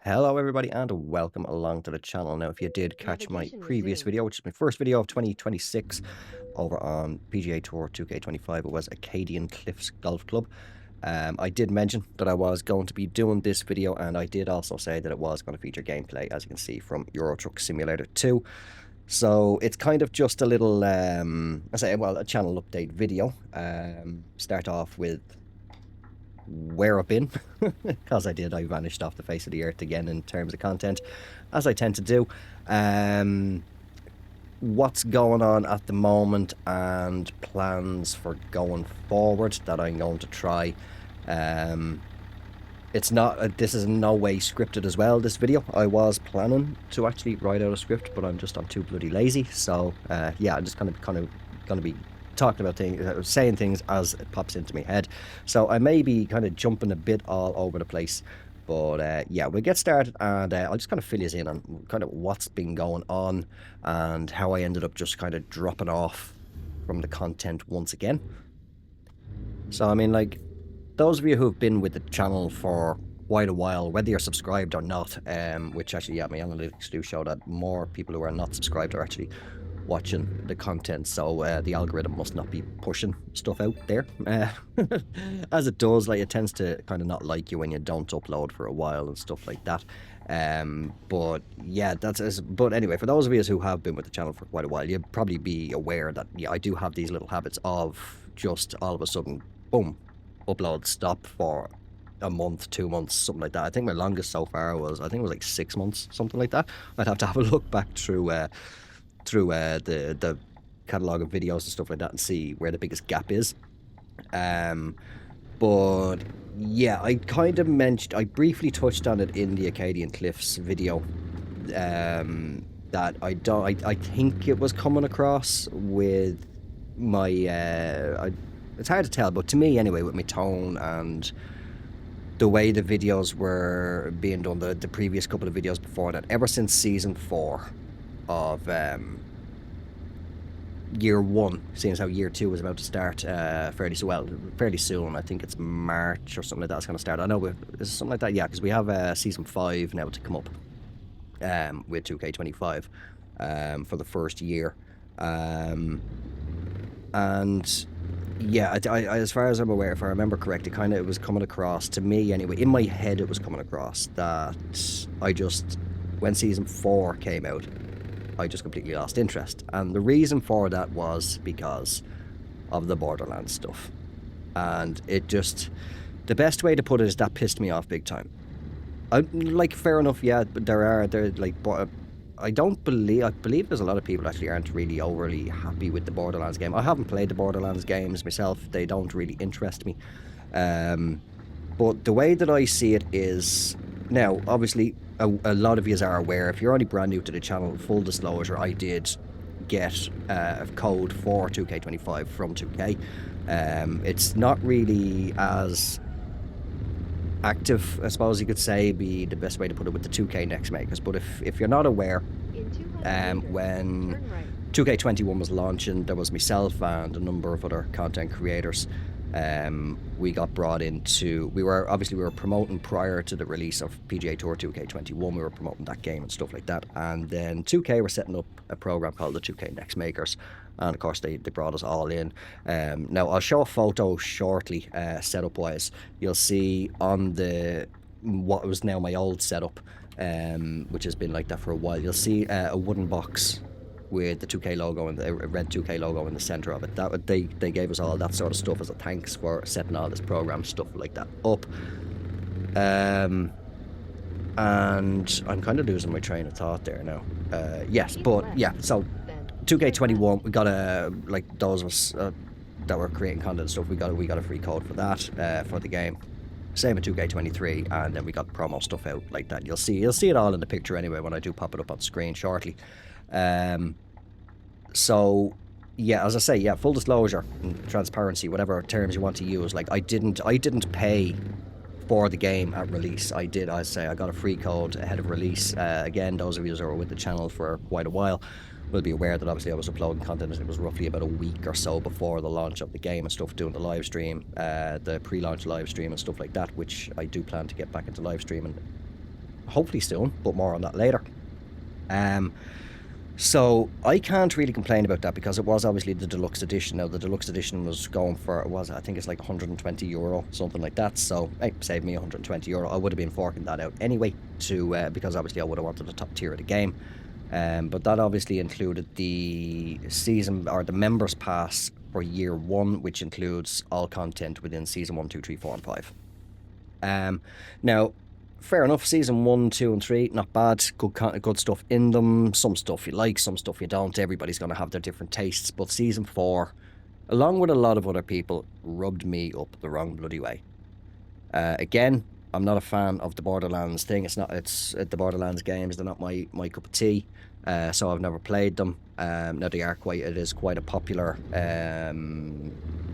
Hello everybody and welcome along to the channel. Now if you did catch my previous video, which is my first video of 2026 over on PGA Tour 2K25, it was Acadian Cliffs Golf Club. I did mention that I was going to be doing this video, and I did also say that it was going to feature gameplay, as you can see, from Euro Truck Simulator 2. So it's kind of just a little, a channel update video. Start off with where I've been, because I vanished off the face of the earth again in terms of content, as I tend to do. What's going on at the moment and plans for going forward that I'm going to try. It's not, this is in no way scripted as well, this video. I was planning to actually write out a script, but I'm too bloody lazy. So yeah, I'm just kind of gonna be talking about things, saying things as it pops into my head. So I may be kind of jumping a bit all over the place, but yeah, we'll get started, and I'll just kind of fill you in on kind of what's been going on and how I ended up just kind of dropping off from the content once again. So I mean, like, those of you who have been with the channel for quite a while, whether you're subscribed or not, which actually, yeah, my analytics do show that more people who are not subscribed are actually watching the content, so the algorithm must not be pushing stuff out there, as it does. Like, it tends to kind of not like you when you don't upload for a while and stuff like that. But yeah, but anyway, for those of you who have been with the channel for quite a while, you'd probably be aware that, yeah, I do have these little habits of just all of a sudden, boom, upload stop for a month, 2 months, something like that. I think my longest so far was, I think it was like 6 months, something like that. I'd have to have a look back through the catalogue of videos and stuff like that and see where the biggest gap is. But yeah, I briefly touched on it in the Acadian Cliffs video, that I think it was coming across with my it's hard to tell, but to me anyway, with my tone and the way the videos were being done, the previous couple of videos before that, ever since season 4 of year 1, seeing as how year 2 is about to start fairly soon. I think it's March or something like that. It's going to start. I know, is something like that, yeah, because we have season 5 now to come up with 2K25 for the first year, and yeah, I as far as I'm aware, if I remember correctly, it was coming across to me anyway, in my head it was coming across that when season 4 came out, I just completely lost interest. And the reason for that was because of the Borderlands stuff. And it just, the best way to put it is that pissed me off big time. Like, fair enough, yeah, but I believe there's a lot of people actually aren't really overly happy with the Borderlands game. I haven't played the Borderlands games myself. They don't really interest me. But the way that I see it is, now, obviously, a lot of you are aware, if you're only brand new to the channel, full disclosure, I did get a code for 2K25 from 2K. It's not really as active, I suppose you could say, be the best way to put it, with the 2K Next Makers. But if you're not aware, when 2K21 was launching, there was myself and a number of other content creators. We got brought into, we were promoting prior to the release of PGA Tour 2K21, we were promoting that game and stuff like that, and then 2K were setting up a program called the 2K Next Makers, and of course they brought us all in. Now I'll show a photo shortly, setup wise. You'll see on what was now my old setup, which has been like that for a while, you'll see a wooden box with the 2K logo and the red 2K logo in the center of it. They gave us all that sort of stuff as a thanks for setting all this program stuff like that up. And I'm kind of losing my train of thought there now. Yes, but yeah, so 2K21, we got like those of us that were creating content and stuff, we got a free code for that, for the game. Same with 2K23, and then we got promo stuff out like that. You'll see it all in the picture anyway when I do pop it up on screen shortly. So yeah, as I say, yeah, full disclosure, transparency, whatever terms you want to use, like, I didn't pay for the game at release. I got a free code ahead of release. Again, those of you who are with the channel for quite a while will be aware that obviously I was uploading content, and it was roughly about a week or so before the launch of the game and stuff, doing the live stream, the pre-launch live stream and stuff like that, which I do plan to get back into live streaming hopefully soon, but more on that later. So I can't really complain about that because it was obviously the deluxe edition. Now the deluxe edition was going for, I think it's like €120, something like that. So hey, saved me €120. I would have been forking that out anyway because obviously I would have wanted the top tier of the game. But that obviously included the season or the members pass for year 1, which includes all content within season 1, 2, 3, 4, and 5. Now, fair enough, season 1, 2, and 3, not bad. Good stuff in them. Some stuff you like, some stuff you don't. Everybody's going to have their different tastes. But season 4, along with a lot of other people, rubbed me up the wrong bloody way. Again, I'm not a fan of the Borderlands thing. It's the Borderlands games. They're not my cup of tea. So I've never played them. Now it is quite a popular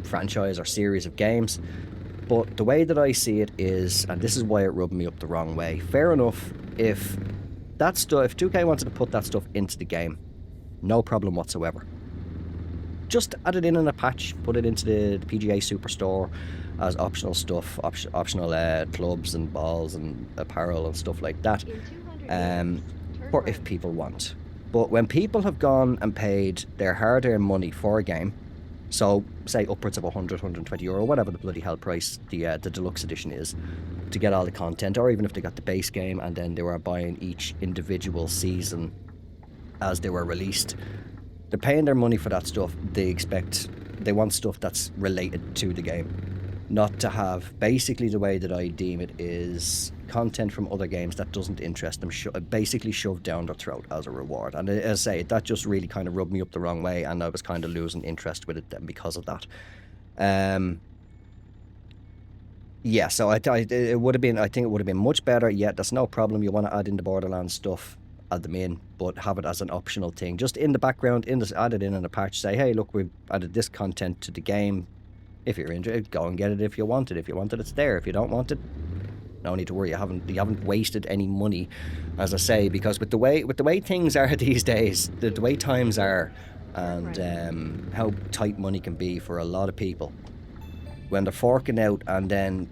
franchise or series of games. But the way that I see it is, and this is why it rubbed me up the wrong way. Fair enough, if 2K wanted to put that stuff into the game, no problem whatsoever. Just add it in a patch, put it into the PGA Superstore as optional stuff, optional clubs and balls and apparel and stuff like that, for if people want. But when people have gone and paid their hard-earned money for a game, so say upwards of €100, €120, whatever the bloody hell price the deluxe edition is, to get all the content, or even if they got the base game and then they were buying each individual season as they were released, they're paying their money for that stuff. They want stuff that's related to the game, not to have, basically the way that I deem it is content from other games that doesn't interest them, basically shoved down their throat as a reward. And as I say, that just really kind of rubbed me up the wrong way, and I was kind of losing interest with it then because of that. Yeah, so I think it would have been much better. Yeah, that's no problem. You want to add in the Borderlands stuff, add them in, but have it as an optional thing, just in the background, add it in a patch. Say, hey, look, we've added this content to the game. If you're interested, go and get it. If you want it, it's there. If you don't want it, no need to worry. You haven't wasted any money, as I say, because with the way things are these days, the way times are, and how tight money can be for a lot of people, when they're forking out and then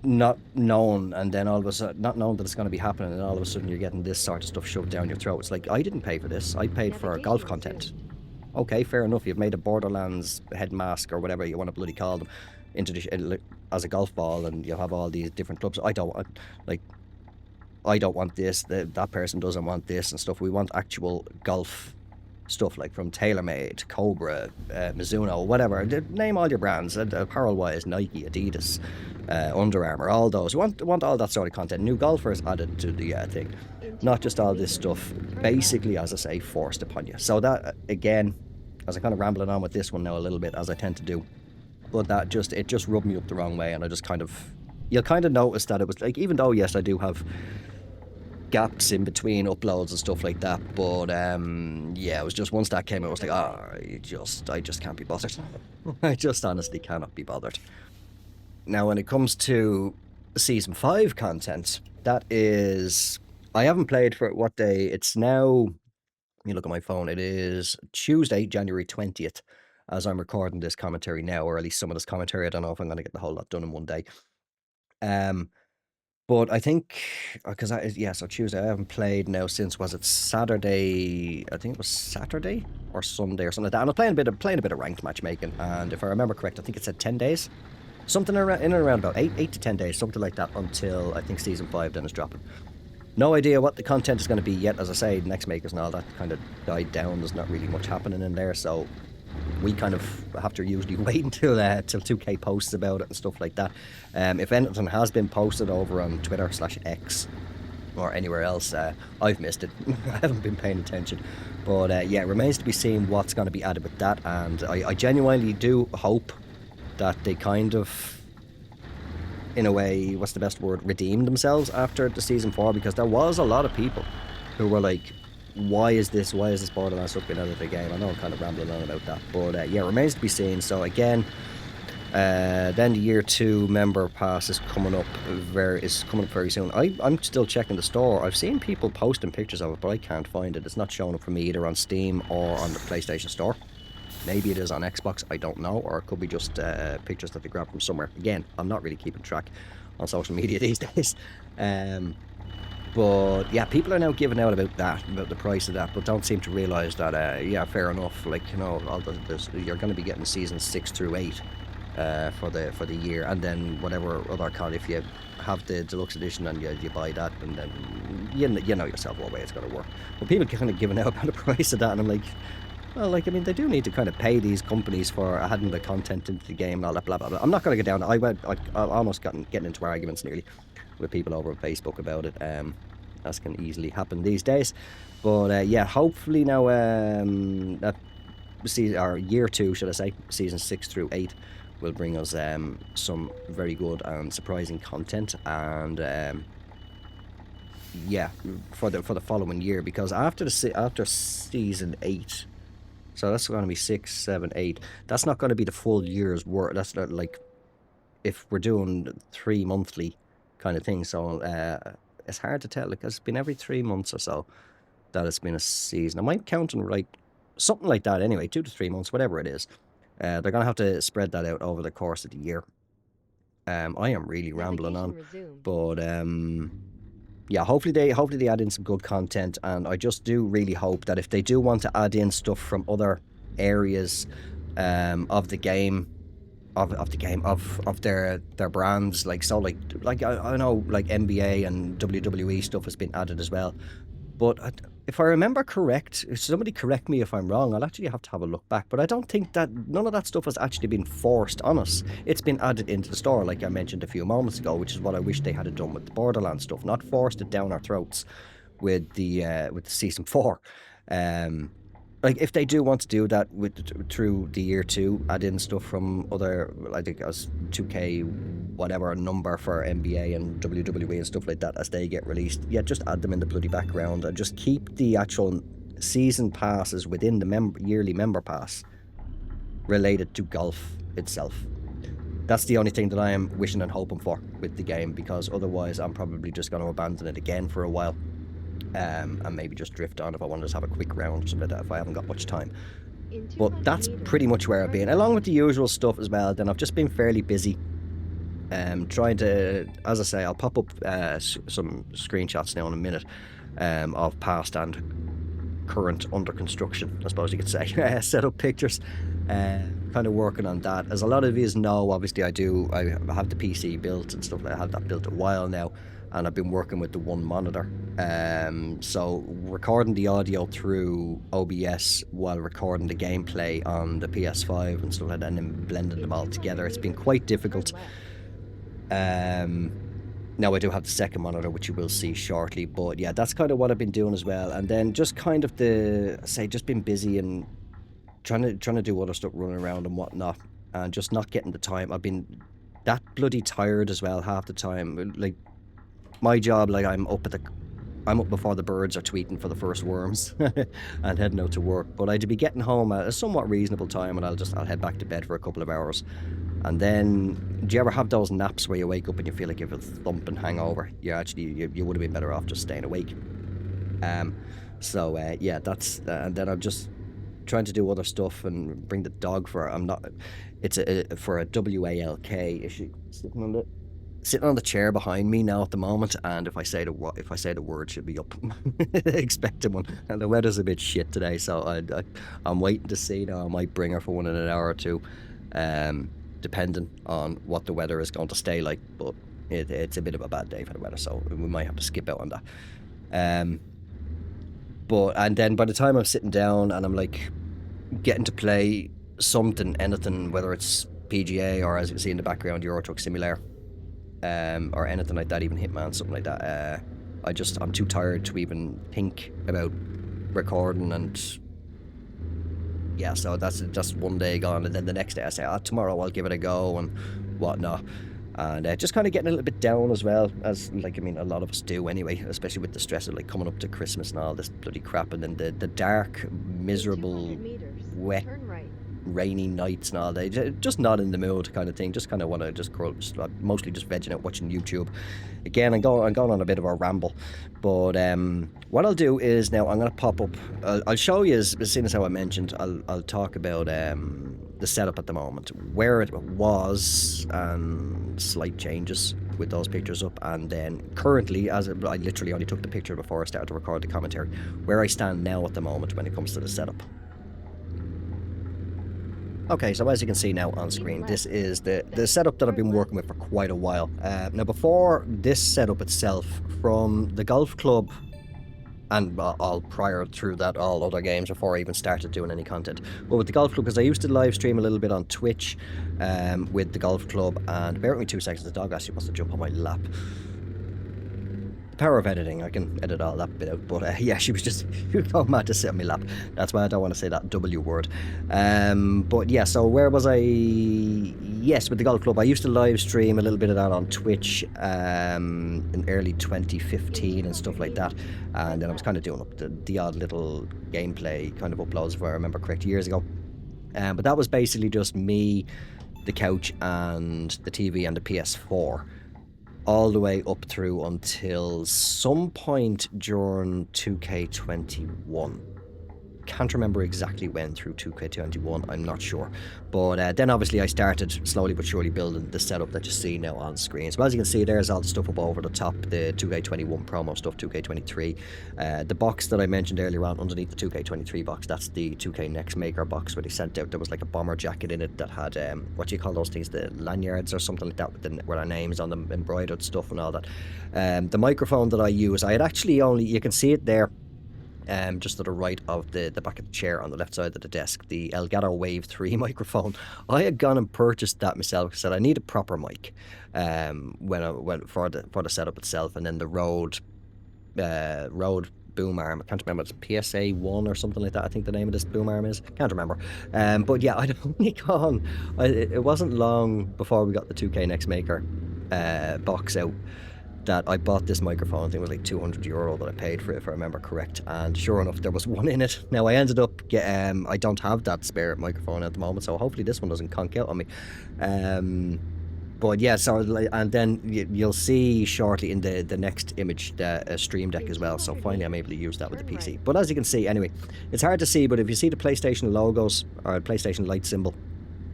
not knowing, and then all of a sudden not knowing that it's going to be happening, and all of a sudden you're getting this sort of stuff shoved down your throat. It's like, I didn't pay for this. I paid for golf content. Okay, fair enough. You've made a Borderlands head mask or whatever you want to bloody call them as a golf ball, and you have all these different clubs. I don't want this. That person doesn't want this and stuff. We want actual golf stuff, like from TaylorMade, Cobra, Mizuno, whatever. Name all your brands. Apparel-wise, Nike, Adidas, Under Armour, all those. We want all that sort of content. New golfers added to the thing. Not just all this stuff, basically, as I say, forced upon you. So that, again, as I'm kind of rambling on with this one now a little bit, as I tend to do, but it just rubbed me up the wrong way, and you'll kind of notice that it was like, even though, yes, I do have gaps in between uploads and stuff like that, but yeah, it was just once that came out, I was like, I just can't be bothered. I just honestly cannot be bothered. Now, when it comes to Season 5 content, that is, I haven't played for what day, it's now, let me look at my phone, it is Tuesday, January 20th, as I'm recording this commentary now, or at least some of this commentary. I don't know if I'm going to get the whole lot done in one day. But I think, so Tuesday, I haven't played now since, was it Saturday? I think it was Saturday or Sunday or something like that. And I'm playing a bit of ranked matchmaking, and if I remember correct, I think it said 10 days. Something around, in and around about 8 to 10 days, something like that, until I think Season 5 then is dropping. No idea what the content is going to be yet. As I say, next makers and all that kind of died down. There's not really much happening in there, so we kind of have to usually wait until 2K posts about it and stuff like that. If anything has been posted over on Twitter/X or anywhere else, I've missed it. I haven't been paying attention. But yeah, it remains to be seen what's going to be added with that. And I genuinely do hope that they kind of, in a way, what's the best word, redeem themselves after the Season 4, because there was a lot of people who were like, why is this Borderlands stuff being out of the game? I know I'm kind of rambling on about that, but yeah, it remains to be seen. So again, then the Year 2 member pass is coming up very soon. I'm still checking the store. I've seen people posting pictures of it, but I can't find it. It's not showing up for me either on Steam or on the PlayStation Store. Maybe it is on Xbox, I don't know, or it could be just pictures that they grabbed from somewhere. Again, I'm not really keeping track on social media these days. But yeah, people are now giving out about the price of that, but don't seem to realise that, yeah, fair enough. Like, you know, you're going to be getting seasons 6 through 8 for the year, and then whatever other con, if you have the deluxe edition and you buy that, and then you know yourself what way it's going to work. But people kind of giving out about the price of that, and I'm like, well, like, I mean, they do need to kind of pay these companies for adding the content into the game and all that, blah, blah, blah. I'm not going to get down. I almost getting into arguments nearly with people over on Facebook about it. As can easily happen these days. But yeah, hopefully now, that our year 2, should I say, season 6 through 8, will bring us some very good and surprising content. And yeah, for the following year, because after season 8. So that's going to be 6, 7, 8. That's not going to be the full year's work. That's not like if we're doing 3 monthly kind of thing. So it's hard to tell because it's been every 3 months or so that it's been a season. I might count on like something like that anyway, 2 to 3 months, whatever it is. They're going to have to spread that out over the course of the year. I am really rambling on, but yeah, hopefully they add in some good content, and I just do really hope that if they do want to add in stuff from other areas of the game, of their brands, like, so like I know like NBA and WWE stuff has been added as well. But if I remember correct, somebody correct me if I'm wrong, I'll actually have to have a look back. But I don't think that none of that stuff has actually been forced on us. It's been added into the store, like I mentioned a few moments ago, which is what I wish they had done with the Borderlands stuff, not forced it down our throats with the season 4. Like, if they do want to do that through the year 2, add in stuff from other, I think as 2K, whatever number for NBA and WWE and stuff like that as they get released, yeah, just add them in the bloody background and just keep the actual season passes within the yearly member pass related to golf itself. That's the only thing that I am wishing and hoping for with the game, because otherwise I'm probably just going to abandon it again for a while. And maybe just drift on if I want to just have a quick round or something like that if I haven't got much time. But that's pretty much where I've been, along with the usual stuff as well. Then I've just been fairly busy trying to, as I say, I'll pop up some screenshots now in a minute of past and current under construction, I suppose you could say, set up pictures, kind of working on that. As a lot of you know, obviously I have the PC built and stuff. I have that built a while now, and I've been working with the one monitor, so recording the audio through OBS while recording the gameplay on the PS5 and stuff like that, and then blending them all together, it's been quite difficult. Now I do have the second monitor, which you will see shortly, but yeah, that's kind of what I've been doing as well. And then just kind of just been busy and trying to do other stuff, running around and whatnot, and just not getting the time. I've been that bloody tired as well half the time. Like, my job, like, I'm up before the birds are tweeting for the first worms and heading out to work. But I'd be getting home at a somewhat reasonable time, and I'll head back to bed for a couple of hours. And then, do you ever have those naps where you wake up and you feel like you have a thumping hangover? You would have been better off just staying awake. So yeah, that's and then I'm just trying to do other stuff and bring the dog for. It's for a WALK issue. Sitting on the chair behind me now at the moment, and if I say the word, she'll be up expecting one. And the weather's a bit shit today, so I'm waiting to see now. I might bring her for one in an hour or two, depending on what the weather is going to stay like. But it's a bit of a bad day for the weather, so we might have to skip out on that. And then by the time I'm sitting down and I'm like getting to play anything, whether it's PGA or, as you can see in the background, Euro Truck Simulator, or anything like that, even Hitman, something like that, I'm too tired to even think about recording. And yeah, so that's just one day gone, and then the next day I say, tomorrow I'll give it a go and whatnot. And just kind of getting a little bit down as well, as, like, I mean, a lot of us do anyway, especially with the stress of, like, coming up to Christmas and all this bloody crap, and then the dark, miserable, wet, rainy nights and all day, just not in the mood kind of thing. Just kind of want to just curl, mostly just vegging out watching YouTube. Again, I'm going on a bit of a ramble, but what I'll do is now I'm going to pop up. I'll show you, as soon as how I mentioned, I'll talk about the setup at the moment, where it was, and slight changes with those pictures up. And then currently, as I literally only took the picture before I started to record the commentary, where I stand now at the moment when it comes to the setup. Okay, so as you can see now on screen, this is the setup that I've been working with for quite a while. Now, before this setup itself, from the golf club, and all prior through that, all other games before I even started doing any content. But with the golf club, because I used to live stream a little bit on Twitch with the golf club, and bear with me 2 seconds, the dog actually wants to jump on my lap. Power of editing, I can edit all that bit out, but yeah, she was going mad to sit on my lap. That's why I don't want to say that W word. But yeah, so where was I? Yes, with the golf club, I used to live stream a little bit of that on Twitch in early 2015 and stuff like that, and then I was kind of doing up the odd little gameplay kind of uploads, if I remember correct, years ago. But that was basically just me, the couch, and the TV and the PS4. All the way up through until some point during 2K21. Can't remember exactly when through 2K21, I'm not sure. But then obviously I started slowly but surely building the setup that you see now on screen. So as you can see, there's all the stuff up over the top, the 2K21 promo stuff, 2K23. The box that I mentioned earlier on underneath the 2K23 box, that's the 2K Next Maker box where they sent out, there was like a bomber jacket in it that had, what do you call those things, the lanyards or something like that with our names on them, embroidered stuff and all that. The microphone that I use, I had actually only, you can see it there, just to the right of the back of the chair on the left side of the desk, the Elgato Wave 3 microphone. I had gone and purchased that myself, said I need a proper mic when I went for the setup itself, and then the Rode boom arm, I can't remember, it's PSA 1 or something like that, I think the name of this boom arm is, can't remember. But yeah, I'd only gone, it wasn't long before we got the 2K Next Maker box out that I bought this microphone. I think it was like €200 that I paid for it, if I remember correct, and sure enough there was one in it. Now I ended up I don't have that spare microphone at the moment, so hopefully this one doesn't conk out on me. But yeah, so, and then you'll see shortly in the next image the Stream Deck as well, so finally I'm able to use that with the PC. But as you can see, anyway, it's hard to see, but if you see the PlayStation logos or PlayStation light symbol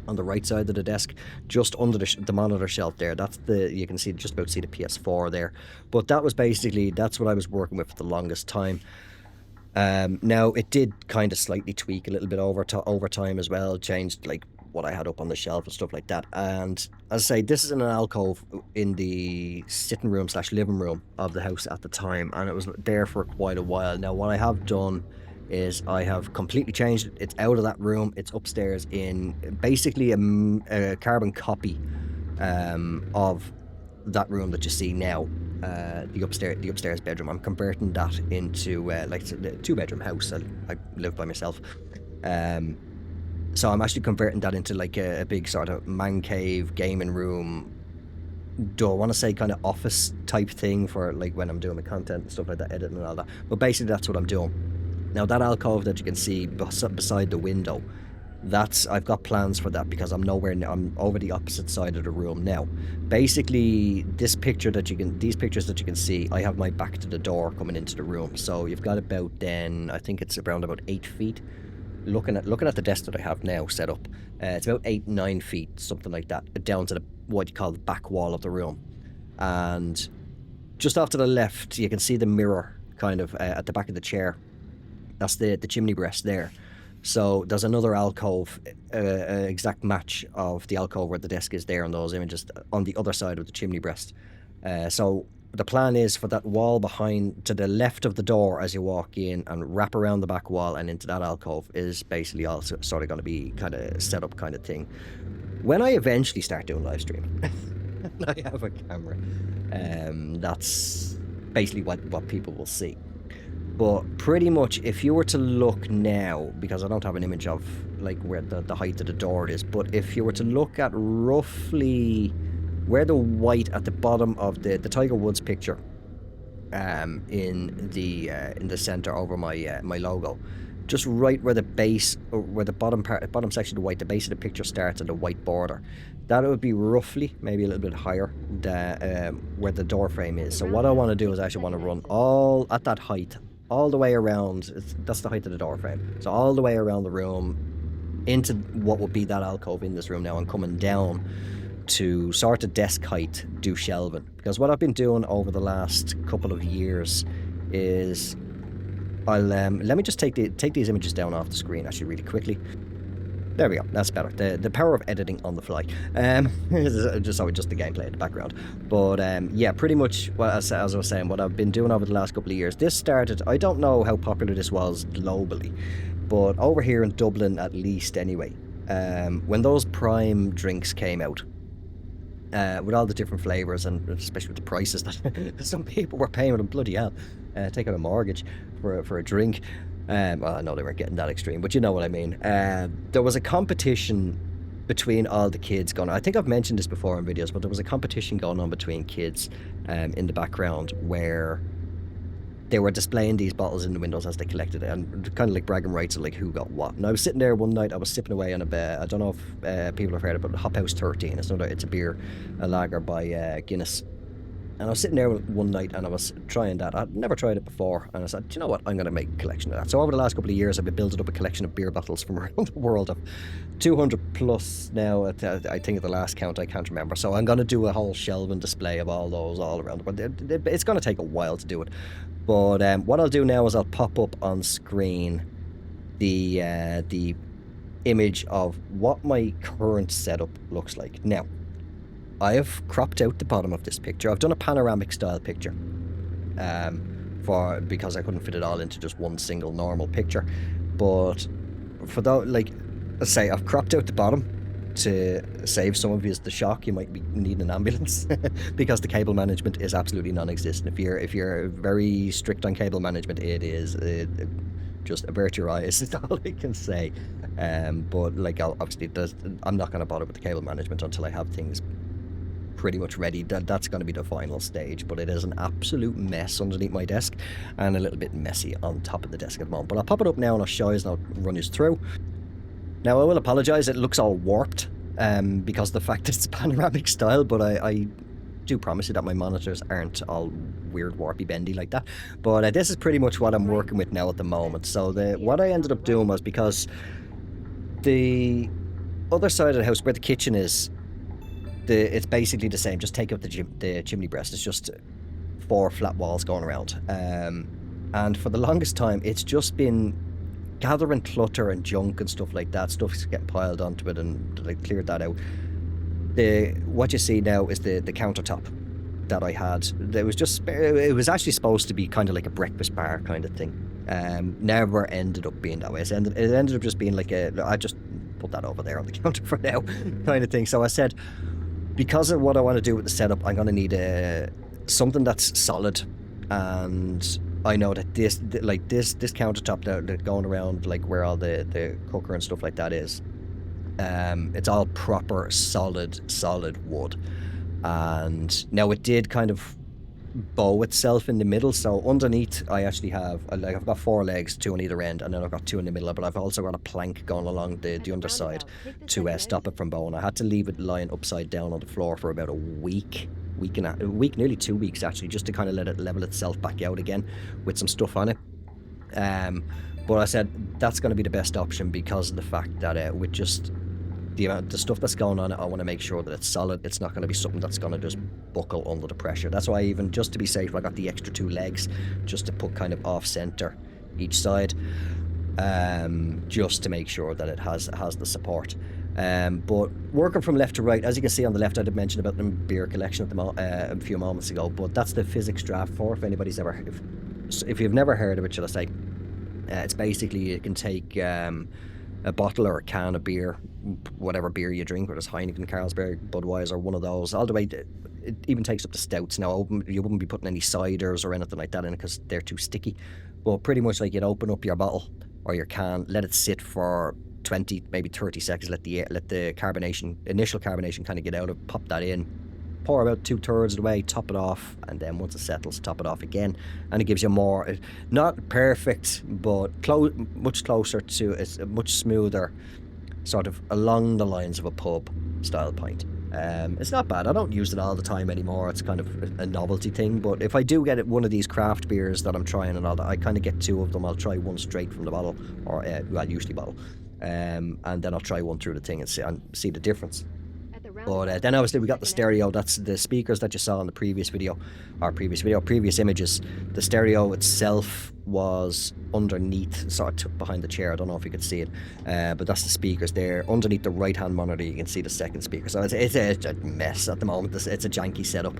on the right side of the desk, just under the monitor shelf there, that's you can see, just about see the PS4 there. But that was basically, that's what I was working with for the longest time. Now it did kind of slightly tweak a little bit over time as well, changed like what I had up on the shelf and stuff like that. And as I say, this is in an alcove in the sitting room / living room of the house at the time, and it was there for quite a while. Now what I have done is I have completely changed it. It's out of that room, it's upstairs in basically a carbon copy of that room that you see now, the upstairs bedroom. I'm converting that into like a 2-bedroom house. I live by myself, so I'm actually converting that into like a big sort of man cave, gaming room, do I want to say kind of office type thing for like when I'm doing my content and stuff like that, editing and all that. But basically that's what I'm doing. Now that alcove that you can see beside the window, I've got plans for that because I'm over the opposite side of the room now. Basically, these pictures that you can see, I have my back to the door coming into the room. So you've got about then, I think it's around about 8 feet. Looking at the desk that I have now set up, it's about 8-9 feet, something like that, down to what you call the back wall of the room. And just off to the left, you can see the mirror kind of at the back of the chair. That's the chimney breast there. So there's another alcove, exact match of the alcove where the desk is there on those images on the other side of the chimney breast. So the plan is for that wall behind, to the left of the door as you walk in and wrap around the back wall and into that alcove, is basically also sort of going to be kind of set up kind of thing. When I eventually start doing live stream, and I have a camera, that's basically what people will see. But pretty much, if you were to look now, because I don't have an image of like where the height of the door is, but if you were to look at roughly where the white at the bottom of the Tiger Woods picture, in the center over my my logo, just right where the base, or where the bottom section of the white, the base of the picture starts at the white border, that would be roughly maybe a little bit higher where the door frame is. So what I want to do is I actually want to run all at that height, all the way around. That's the height of the door frame, so all the way around the room into what would be that alcove in this room now, and coming down to sort of desk height do shelving, because what I've been doing over the last couple of years is I'll let me just take these images down off the screen actually really quickly. There we go, that's better. The power of editing on the fly. Just the gameplay in the background. But yeah, pretty much, well, as I was saying, what I've been doing over the last couple of years, this started, I don't know how popular this was globally, but over here in Dublin at least anyway, when those prime drinks came out, with all the different flavours, and especially with the prices that some people were paying with them, bloody hell, take out a mortgage for a drink. Well, I know they weren't getting that extreme, but you know what I mean. There was a competition between all the kids going on. I think I've mentioned this before in videos, but there was a competition going on between kids in the background where they were displaying these bottles in the windows as they collected it, and kind of like bragging rights of like who got what. And I was sitting there one night, I was sipping away on a I don't know if people have heard about Hop House 13. It's a beer, a lager by Guinness. And I was sitting there one night and I was trying that. I'd never tried it before, and I said, do you know what, I'm going to make a collection of that. So over the last couple of years I've been building up a collection of beer bottles from around the world, of 200 plus now. I think at the last count, I can't remember. So I'm going to do a whole shelving display of all those all around the world. It's going to take a while to do it, but what I'll do now is I'll pop up on screen the image of what my current setup looks like. Now, I have cropped out the bottom of this picture. I've done a panoramic style picture because I couldn't fit it all into just one single normal picture. But for that, like, let's say I've cropped out the bottom to save some of you the shock. You might be needing an ambulance because the cable management is absolutely non-existent. If you're very strict on cable management, it is just avert your eyes. Is all I can say. But like, obviously, I'm not going to bother with the cable management until I have things pretty much ready. That's going to be the final stage, but it is an absolute mess underneath my desk and a little bit messy on top of the desk at the moment. But I'll pop it up now and I'll show you and I'll run you through. Now, I will apologise, it looks all warped because of the fact that it's panoramic style, but I do promise you that my monitors aren't all weird, warpy, bendy like that. But this is pretty much what I'm working with now at the moment. So what I ended up doing was, because the other side of the house where the kitchen is, it's basically the same. Just take up the chimney breast. It's just 4 flat walls going around. And for the longest time, it's just been gathering clutter and junk and stuff like that. Stuff's getting piled onto it, and I cleared that out. What you see now is the countertop that I had. It was actually supposed to be kind of like a breakfast bar kind of thing. Never ended up being that way. It ended up just being like I just put that over there on the counter for now kind of thing. So I said, because of what I want to do with the setup, I'm going to need something that's solid, and I know that this countertop that going around, like where all the cooker and stuff like that is, it's all proper solid wood. And now it did kind of bow itself in the middle, so underneath I actually have, like, I've got 4 legs, 2 on either end, and then I've got 2 in the middle, but I've also got a plank going along the underside to stop it from bowing. I had to leave it lying upside down on the floor for about a week, nearly 2 weeks actually, just to kind of let it level itself back out again with some stuff on it. But I said that's going to be the best option because of the fact that with just the stuff that's going on, I want to make sure that it's solid. It's not going to be something that's going to just buckle under the pressure. That's why, even just to be safe, I got the extra 2 legs just to put kind of off center each side, just to make sure that it has the support. But working from left to right, as you can see on the left, I did mention about the beer collection a few moments ago, but that's the Physics Draft 4. If anybody's if you've never heard of it, should I say, it's basically, you can take a bottle or a can of beer, whatever beer you drink, whether it's Heineken, Carlsberg, Budweiser, one of those, all the way it even takes up to stouts. Now, you wouldn't be putting any ciders or anything like that in it because they're too sticky, but pretty much like, you'd open up your bottle or your can, let it sit for 20, maybe 30 seconds, let the initial carbonation kind of get out of, pop that in, pour about 2/3 of the way, top it off, and then once it settles, top it off again, and it gives you more, not perfect, but much closer to, it's a much smoother, sort of along the lines of a pub style pint. It's not bad. I don't use it all the time anymore. It's kind of a novelty thing, but if I do get one of these craft beers that I'm trying and all that, I kind of get 2 of them. I'll try one straight from the bottle, or usually bottle, and then I'll try one through the thing and see the difference. But then obviously we got the stereo. That's the speakers that you saw in the previous video, or previous images. The stereo itself was underneath, sort of tucked behind the chair. I don't know if you could see it, but that's the speakers there. Underneath the right-hand monitor, you can see the second speaker. So it's a mess at the moment. It's a janky setup.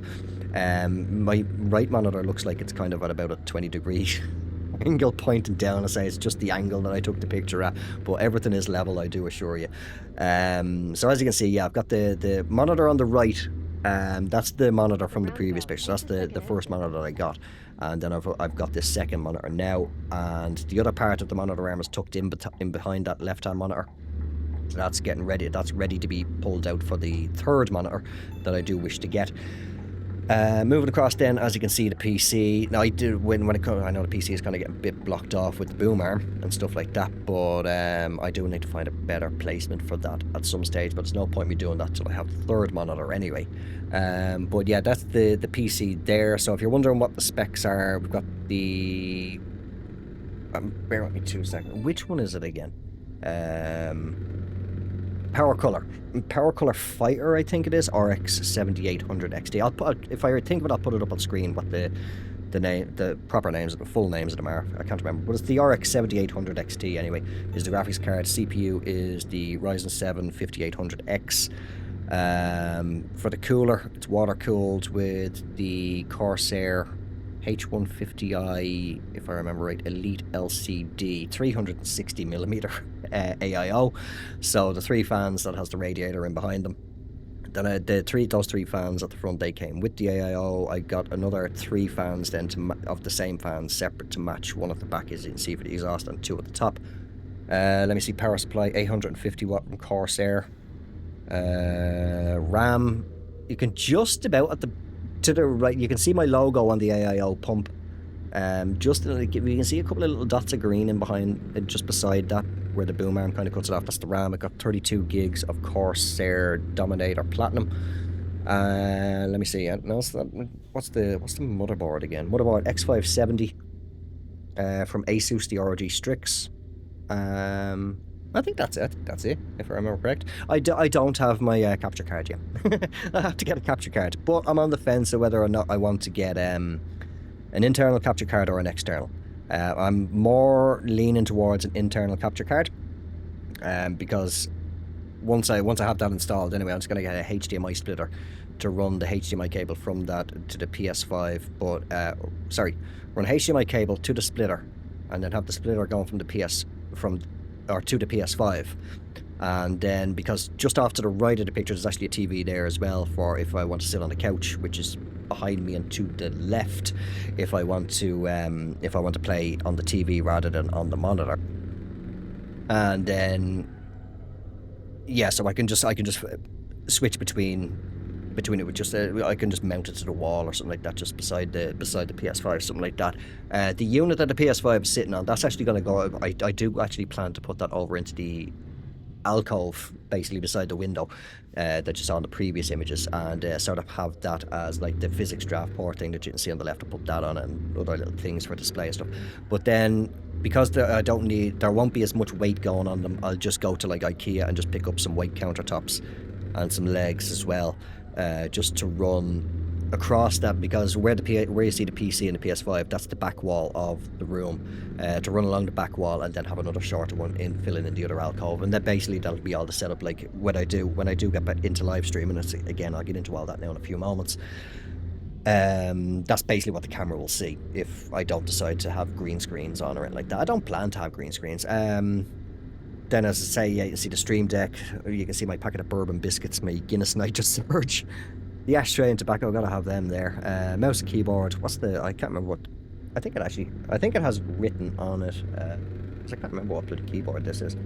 My right monitor looks like it's kind of at about a 20-degree angle pointing down. I say it's just the angle that I took the picture at, but everything is level, I do assure you. So as you can see, yeah, I've got the monitor on the right. That's the monitor from the previous picture. So that's the first monitor that I got, and then I've got this second monitor now, and the other part of the monitor arm is tucked in behind that left-hand monitor. So that's getting ready. That's ready to be pulled out for the third monitor that I do wish to get. Moving across then, as you can see, the PC. Now I do when it comes, I know the PC is kind of getting a bit blocked off with the boom arm and stuff like that, but I do need to find a better placement for that at some stage. But there's no point me doing that till I have the third monitor anyway. But yeah, that's the PC there. So if you're wondering what the specs are, we've got the. Bear with me 2 seconds. Which one is it again? Power Color Fighter, I think it is, RX 7800 XT. I'll put, if I think of it, I'll put it up on screen. What the proper names, the full names of them are. I can't remember, but it's the RX 7800 XT anyway. Is the graphics card. CPU is the Ryzen 7 5800X. For the cooler, it's water cooled with the Corsair H150i, if I remember right, Elite LCD 360mm AIO. So the 3 fans that has the radiator in behind them. Then those 3 fans at the front, they came with the AIO. I got another 3 fans then of the same fans separate to match. One at the back, as you can see, for the exhaust, and 2 at the top. Let me see, power supply 850 watt from Corsair. RAM, you can just about to the right, you can see my logo on the AIO pump. Just you can see a couple of little dots of green in behind, just beside that, where the boom arm kind of cuts it off. That's the RAM. I got 32 gigs of Corsair Dominator Platinum. Let me see. What's the motherboard again? Motherboard X570 from Asus, the ROG Strix. I think that's it. That's it, if I remember correct. I don't have my capture card yet. I have to get a capture card, but I'm on the fence of whether or not I want to get an internal capture card or an external. I'm more leaning towards an internal capture card, because once I have that installed anyway, I'm just going to get a HDMI splitter to run the HDMI cable from that to the PS5. But run HDMI cable to the splitter, and then have the splitter going from the to the PS5. And then, because just off to the right of the picture, there's actually a TV there as well for if I want to sit on the couch, which is behind me, and to the left if I want to play on the TV rather than on the monitor. And then yeah, so I can just switch between it with just I can just mount it to the wall or something like that, just beside the PS5, something like that. The unit that the PS5 is sitting on, that's actually going to go. I do actually plan to put that over into the alcove, basically beside the window that you saw in the previous images, and sort of have that as like the physics draft port thing that you can see on the left. To put that on it, and other little things for display and stuff. But then, because there won't be as much weight going on them, I'll just go to like IKEA and just pick up some white countertops and some legs as well, just to run across that, because where you see the PC and the PS5, that's the back wall of the room, to run along the back wall and then have another shorter one filling in the other alcove. And then basically that'll be all the setup. Like when I do get back into live stream, and it's, again, I'll get into all that now in a few moments. That's basically what the camera will see if I don't decide to have green screens on or anything like that. I don't plan to have green screens. Then, as I say, yeah, you can see the stream deck. You can see my packet of bourbon biscuits, my Guinness Night Surge, the ashtray and tobacco. I've got to have them there. Mouse and keyboard. I can't remember what. I think it has written on it. I can't remember what bloody keyboard this is.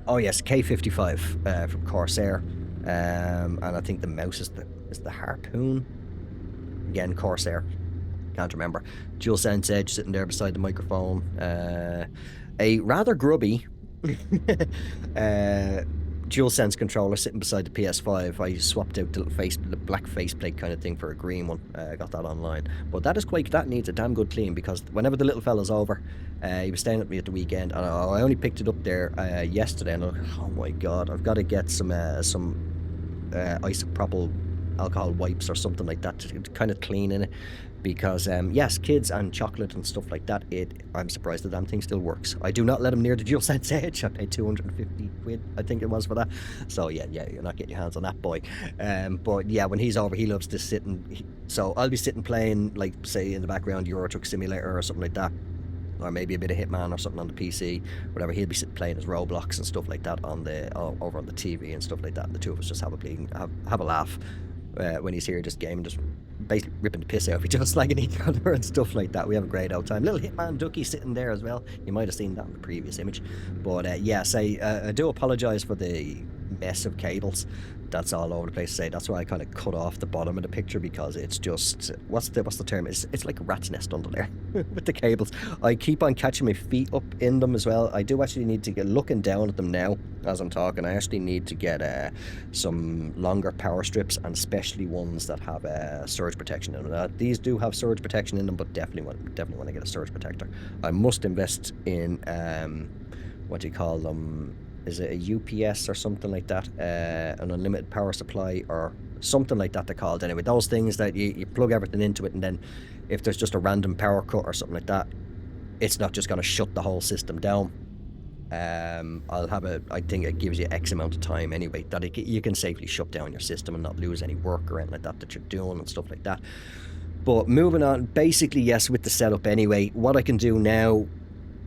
Oh yes, K55 from Corsair. And I think the mouse is the Harpoon. Again, Corsair. Can't remember. DualSense Edge sitting there beside the microphone. A rather grubby DualSense controller sitting beside the PS5. I swapped out the black faceplate kind of thing for a green one. I got that online, but that needs a damn good clean, because whenever the little fella's over, he was staying with me at the weekend, and I only picked it up there yesterday, and I'm like, oh my god, I've got to get some isopropyl alcohol wipes or something like that to kind of clean in it, because yes, kids and chocolate and stuff like that, I'm surprised the damn thing still works. I do not let him near the DualSense Edge. I paid 250 quid, I think it was, for that. So yeah, you're not getting your hands on that boy. But yeah, when he's over, he loves to sit and so I'll be sitting playing, like, say in the background, Euro Truck Simulator or something like that, or maybe a bit of Hitman or something on the PC, whatever. He'll be sitting playing his Roblox and stuff like that on the over on the TV and stuff like that, and the two of us just have a laugh when he's here, just gaming, just basically ripping the piss out of each other, slagging each other and stuff like that. We have a great old time. Little Hitman Ducky sitting there as well. You might have seen that in the previous image. But yeah, I do apologise for the mess of cables that's all over the place. That's why I kind of cut off the bottom of the picture, because it's just, what's the term? It's like a rat's nest under there with the cables. I keep on catching my feet up in them as well. I do actually need to get looking down at them now as I'm talking. I actually need to get some longer power strips, and especially ones that have surge protection in them. These do have surge protection in them, but definitely want to get a surge protector. I must invest in what do you call them? Is it a UPS or something like that? An unlimited power supply or something like that they're called. Anyway, those things that you plug everything into it, and then if there's just a random power cut or something like that, it's not just going to shut the whole system down. I think it gives you X amount of time anyway, that you can safely shut down your system and not lose any work or anything like that you're doing and stuff like that. But moving on, basically, yes, with the setup anyway, what I can do now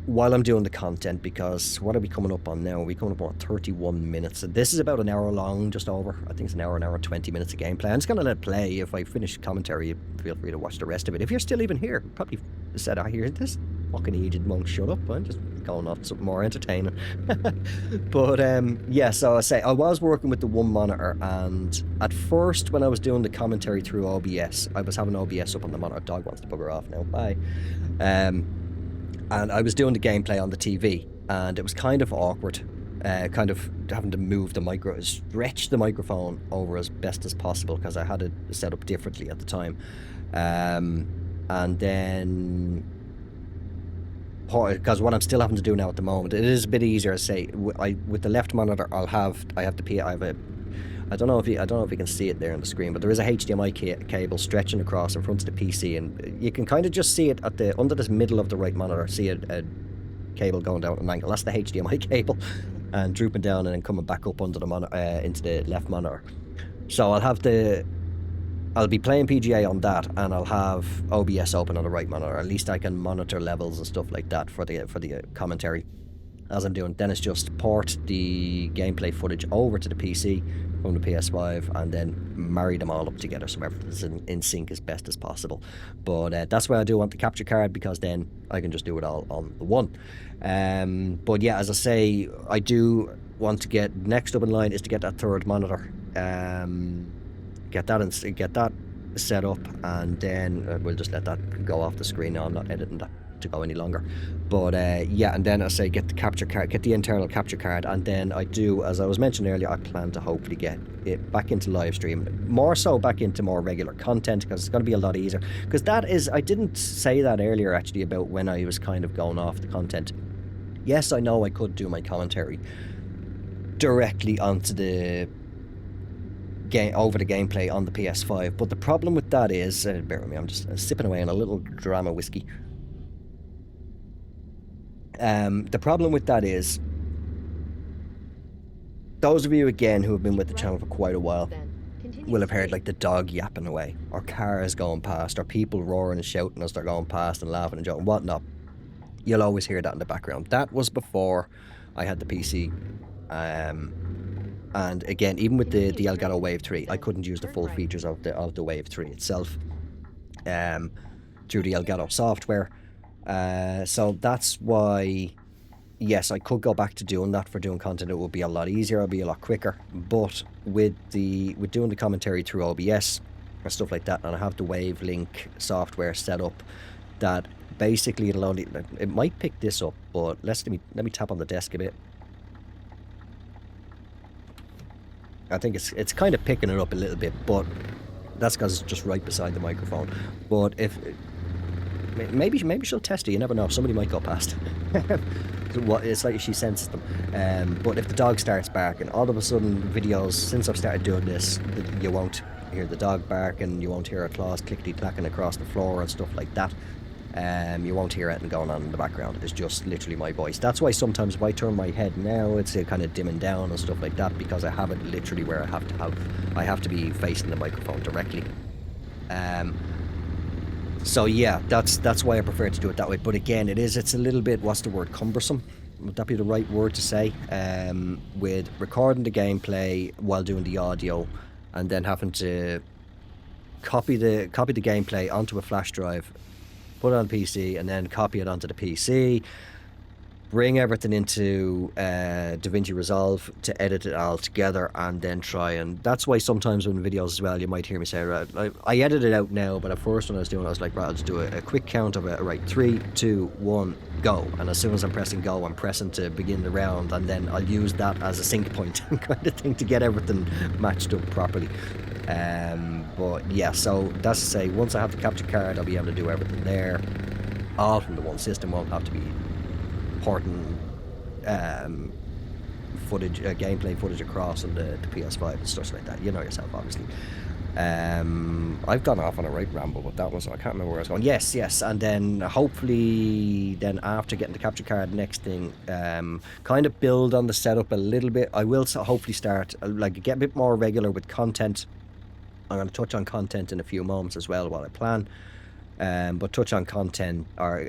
while I'm doing the content, because what are we coming up on now? We're coming up on 31 minutes. And this is about an hour long, just over. I think it's an hour and 20 minutes of gameplay. I'm just going to let it play. If I finish commentary, feel free to watch the rest of it. If you're still even here, probably said, I hear this fucking aged monk, shut up. I'm just going off something more entertaining. But yeah, so I was working with the one monitor, and at first when I was doing the commentary through OBS, I was having OBS up on the monitor. Dog wants to bugger off now. Bye. And I was doing the gameplay on the TV, and it was kind of awkward, kind of having to stretch the microphone over as best as possible, because I had it set up differently at the time. And then, because what I'm still having to do now at the moment, it is a bit easier to with the left monitor, I don't know if you can see it there on the screen, but there is a HDMI cable stretching across in front of the PC, and you can kind of just see it under the middle of the right monitor. See a cable going down at an angle. That's the HDMI cable, and drooping down and then coming back up under the monitor into the left monitor. So I'll be playing PGA on that, and I'll have OBS open on the right monitor. At least I can monitor levels and stuff like that for the commentary as I'm doing. Then it's just port the gameplay footage over to the PC from the PS5, and then marry them all up together so everything's in sync as best as possible. But that's why I do want the capture card, because then I can just do it all on the one. But yeah, as I say, I do want to get, next up in line is to get that third monitor, get that set up, and then we'll just let that go off the screen now. I'm not editing that to go any longer. But yeah, and then I say get the capture card, get the internal capture card, and then I do, as I was mentioning earlier, I plan to hopefully get it back into live stream, more so back into more regular content, because it's going to be a lot easier. Because that is, I didn't say that earlier actually about when I was kind of going off the content. Yes, I know I could do my commentary directly onto the over the gameplay on the PS5, but the problem with that is, bear with me, I'm just sipping away on a little drama whiskey. The problem with that is, those of you again who have been with the channel for quite a while will have heard like the dog yapping away, or cars going past, or people roaring and shouting as they're going past and laughing and joking, whatnot. You'll always hear that in the background. That was before I had the PC. And again, even with the Elgato Wave 3, I couldn't use the full features of the Wave 3 itself through the Elgato software. So that's why, yes, I could go back to doing that for doing content. It would be a lot easier, it'll be a lot quicker. But with doing the commentary through OBS or stuff like that, and I have the Wavelink software set up, that basically it might pick this up, but let me tap on the desk a bit. I think it's kind of picking it up a little bit, but that's because it's just right beside the microphone. But if maybe she'll test it, you never know, somebody might go past. it's like she senses them. But if the dog starts barking, all of a sudden videos, since I've started doing this, you won't hear the dog bark, and you won't hear her claws clickety clacking across the floor and stuff like that. You won't hear anything going on in the background. It's just literally my voice. That's why sometimes if I turn my head now, it's kind of dimming down and stuff like that, because I have it literally where I have to be facing the microphone directly. So yeah, that's why I prefer to do it that way. But again, it's a little bit, what's the word, cumbersome? Would that be the right word to say? With recording the gameplay while doing the audio, and then having to copy the gameplay onto a flash drive, put it on the PC, and then copy it onto the PC, bring everything into DaVinci Resolve to edit it all together, and then try. And that's why sometimes in videos as well, you might hear me say, right, I edit it out now, but at first when I was doing it, I was like, right, I'll just do a quick count of it, right, 3, 2, 1, go. And as soon as I'm pressing go, I'm pressing to begin the round, and then I'll use that as a sync point kind of thing to get everything matched up properly. But yeah, so that's to say, once I have the capture card, I'll be able to do everything there, all from the one system. Won't have to be porting footage, gameplay footage across on the PS5 and stuff like that. You know yourself, obviously. I've gone off on a right ramble with that one, so I can't remember where I was going. Yes, and then hopefully, then after getting the capture card, next thing, kind of build on the setup a little bit. I will hopefully start, like, get a bit more regular with content. I'm going to touch on content in a few moments as well while I plan. But touch on content, or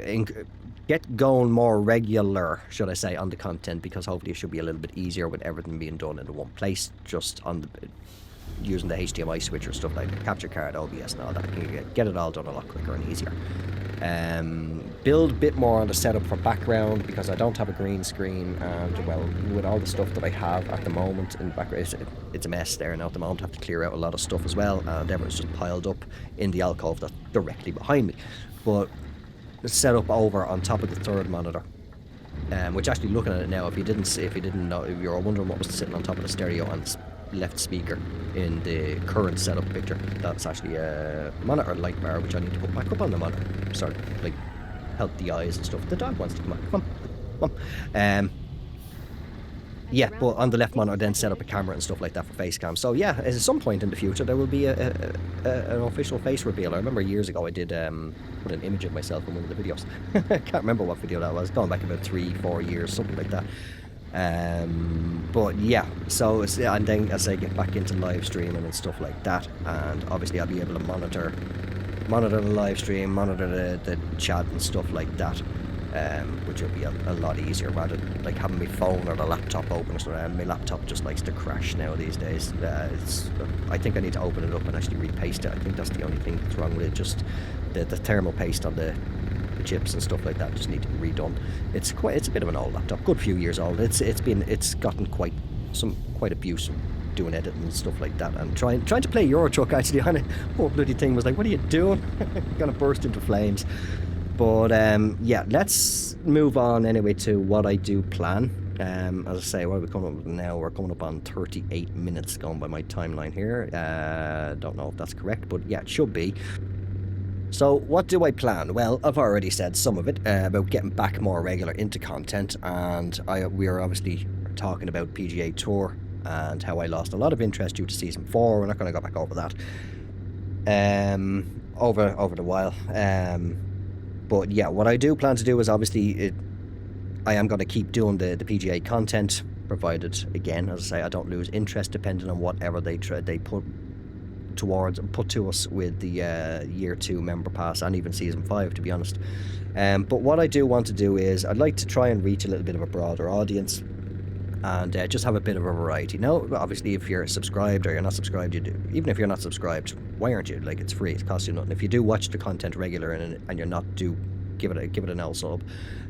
get going more regular, should I say, on the content, because hopefully it should be a little bit easier with everything being done in the one place, just on the using the HDMI switcher, stuff like the capture card, OBS and all that. You can get it all done a lot quicker and easier. Build a bit more on the setup for background, because I don't have a green screen, and well, with all the stuff that I have at the moment in the background, it's a mess there now at the moment. I have to clear out a lot of stuff as well, and everything's just piled up in the alcove that's directly behind me. But set up over on top of the third monitor, which, actually looking at it now, if you didn't know, if you're wondering what was sitting on top of the stereo and left speaker in the current setup picture, that's actually a monitor light bar, which I need to put back up on the monitor, sort of like help the eyes and stuff. The dog wants to come on. Come on. Yeah, but on the left monitor, then set up a camera and stuff like that for face cam. So yeah, at some point in the future, there will be an official face reveal. I remember years ago I did put an image of myself in one of the videos. I can't remember what video that was, going back about 3-4 years, something like that. But yeah, so and then as I get back into live streaming and stuff like that, and obviously I'll be able to monitor the live stream, monitor the chat and stuff like that, which will be a lot easier rather than like having my phone or the laptop open. My laptop just likes to crash now these days. I think I need to open it up and actually repaste it. I think that's the only thing that's wrong with it. Just the thermal paste on the chips and stuff like that just need to be redone. It's a bit of an old laptop, good few years old. It's gotten quite abuse doing editing and stuff like that, and trying to play Euro Truck actually on it. Whole bloody thing was like, what are you doing? Gonna burst into flames. But yeah, let's move on anyway to what I do plan. As I say, what are we coming up with now? We're coming up on 38 minutes going by my timeline here. Don't know if that's correct, but yeah, it should be. So what do I plan? Well, I've already said some of it about getting back more regular into content, and we are obviously talking about PGA Tour and how I lost a lot of interest due to Season 4. We're not going to go back over that over the while. But yeah, what I do plan to do is obviously I am going to keep doing the PGA content, provided, again, as I say, I don't lose interest depending on whatever they put to us with the Year 2 Member Pass and even Season 5, to be honest. But what I do want to do is I'd like to try and reach a little bit of a broader audience and just have a bit of a variety. Now, obviously, if you're subscribed or you're not subscribed, even if you're not subscribed, why aren't you? Like, it's free, it costs you nothing. If you do watch the content regular and you're not, do give it an L sub.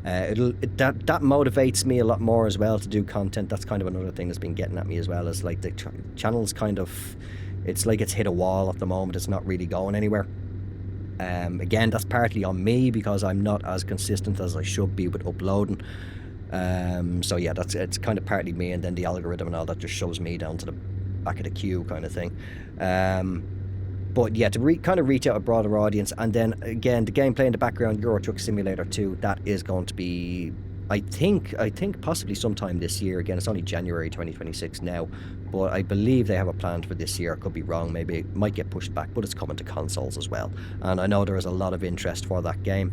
That motivates me a lot more as well to do content. That's kind of another thing that's been getting at me as well, is like the channel's kind of, it's like it's hit a wall at the moment. It's not really going anywhere. Again, that's partly on me because I'm not as consistent as I should be with uploading. So yeah, it's kind of partly me, and then the algorithm and all that just shows me down to the back of the queue kind of thing. But yeah, to kind of reach out a broader audience, and then again, the gameplay in the background, Euro Truck Simulator 2, that is going to be I think possibly sometime this year. Again, it's only January 2026 now, but I believe they have a plan for this year. I could be wrong. Maybe it might get pushed back, but it's coming to consoles as well. And I know there is a lot of interest for that game.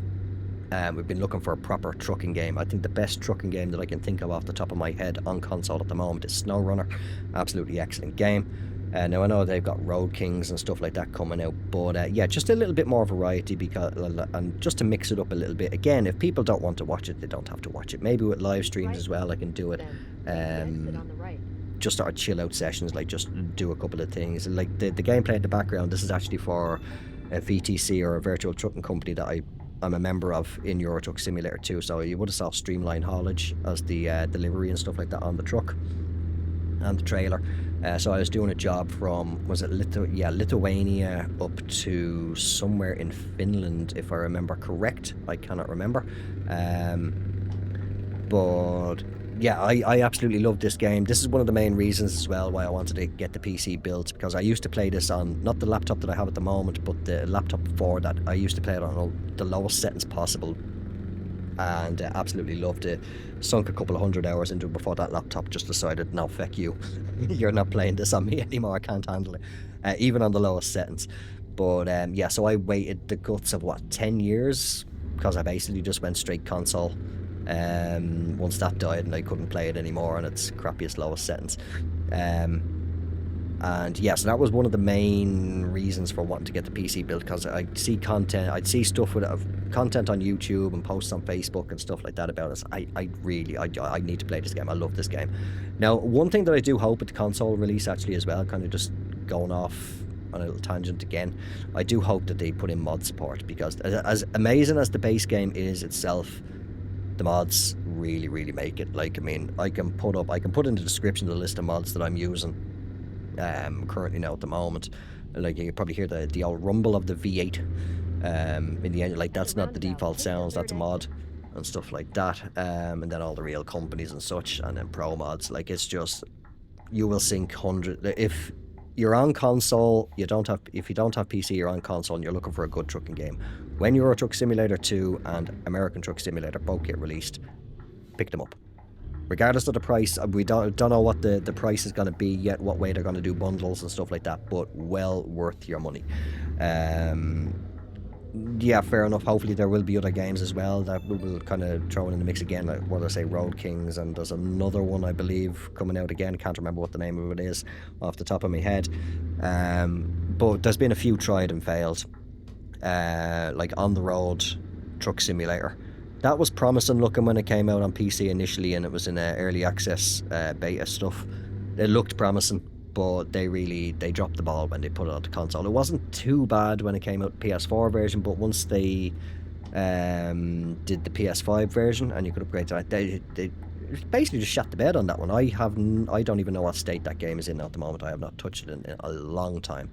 We've been looking for a proper trucking game. I think the best trucking game that I can think of off the top of my head on console at the moment is SnowRunner. Absolutely excellent game. Now I know they've got Road Kings and stuff like that coming out, but yeah, just a little bit more variety, because and just to mix it up a little bit. Again, if people don't want to watch it, they don't have to watch it. Maybe with live streams as well, I can do it. Just sort of chill out sessions, like just do a couple of things. Like the gameplay in the background, this is actually for a VTC, or a virtual trucking company that I'm a member of in Euro Truck Simulator 2. So you would have saw Streamline Haulage as the delivery and stuff like that on the truck and the trailer. So I was doing a job from, was it Lithuania up to somewhere in Finland, if I remember correct. I cannot remember. But yeah, I absolutely love this game. This is one of the main reasons as well why I wanted to get the PC built, because I used to play this on, not the laptop that I have at the moment, but the laptop before that. I used to play it on the lowest settings possible, and absolutely loved it. Sunk a couple of 100 hours into it before that laptop just decided, no, feck you. You're not playing this on me anymore. I can't handle it, even on the lowest settings. But yeah, so I waited the guts of 10 years, because I basically just went straight console. Once that died and I couldn't play it anymore on its crappiest lowest settings. And yeah, so that was one of the main reasons for wanting to get the PC built, because I'd see content, I'd see stuff with content on YouTube and posts on Facebook and stuff like that about us. I need to play this game. I love this game. Now, one thing that I do hope at the console release actually as well, kind of just going off on a little tangent again, I do hope that they put in mod support, because as amazing as the base game is itself, the mods really, really make it. Like, I mean, I can put in the description the list of mods that I'm using currently now at the moment. Like, you can probably hear the old rumble of the V8 in the end. Like, that's not the default sounds, that's a mod and stuff like that. And then all the real companies and such, and then pro mods. Like, it's just, you will sink if you're on console, if you don't have PC, you're on console and you're looking for a good trucking game. When Euro Truck Simulator 2 and American Truck Simulator both get released, pick them up. Regardless of the price, we don't know what the price is going to be yet, what way they're going to do bundles and stuff like that, but well worth your money. Yeah, fair enough. Hopefully there will be other games as well that we'll kind of throw in the mix again, like what I say, Road Kings, and there's another one I believe coming out again. I can't remember what the name of it is off the top of my head. But there's been a few tried and failed, like On the Road Truck Simulator. That was promising looking when it came out on PC initially, and it was in early access beta stuff. It looked promising, but they dropped the ball when they put it on the console. It wasn't too bad when it came out PS4 version, but once they did the PS5 version and you could upgrade to that, they basically just shut the bed on that one. I don't even know what state that game is in at the moment. I have not touched it in a long time.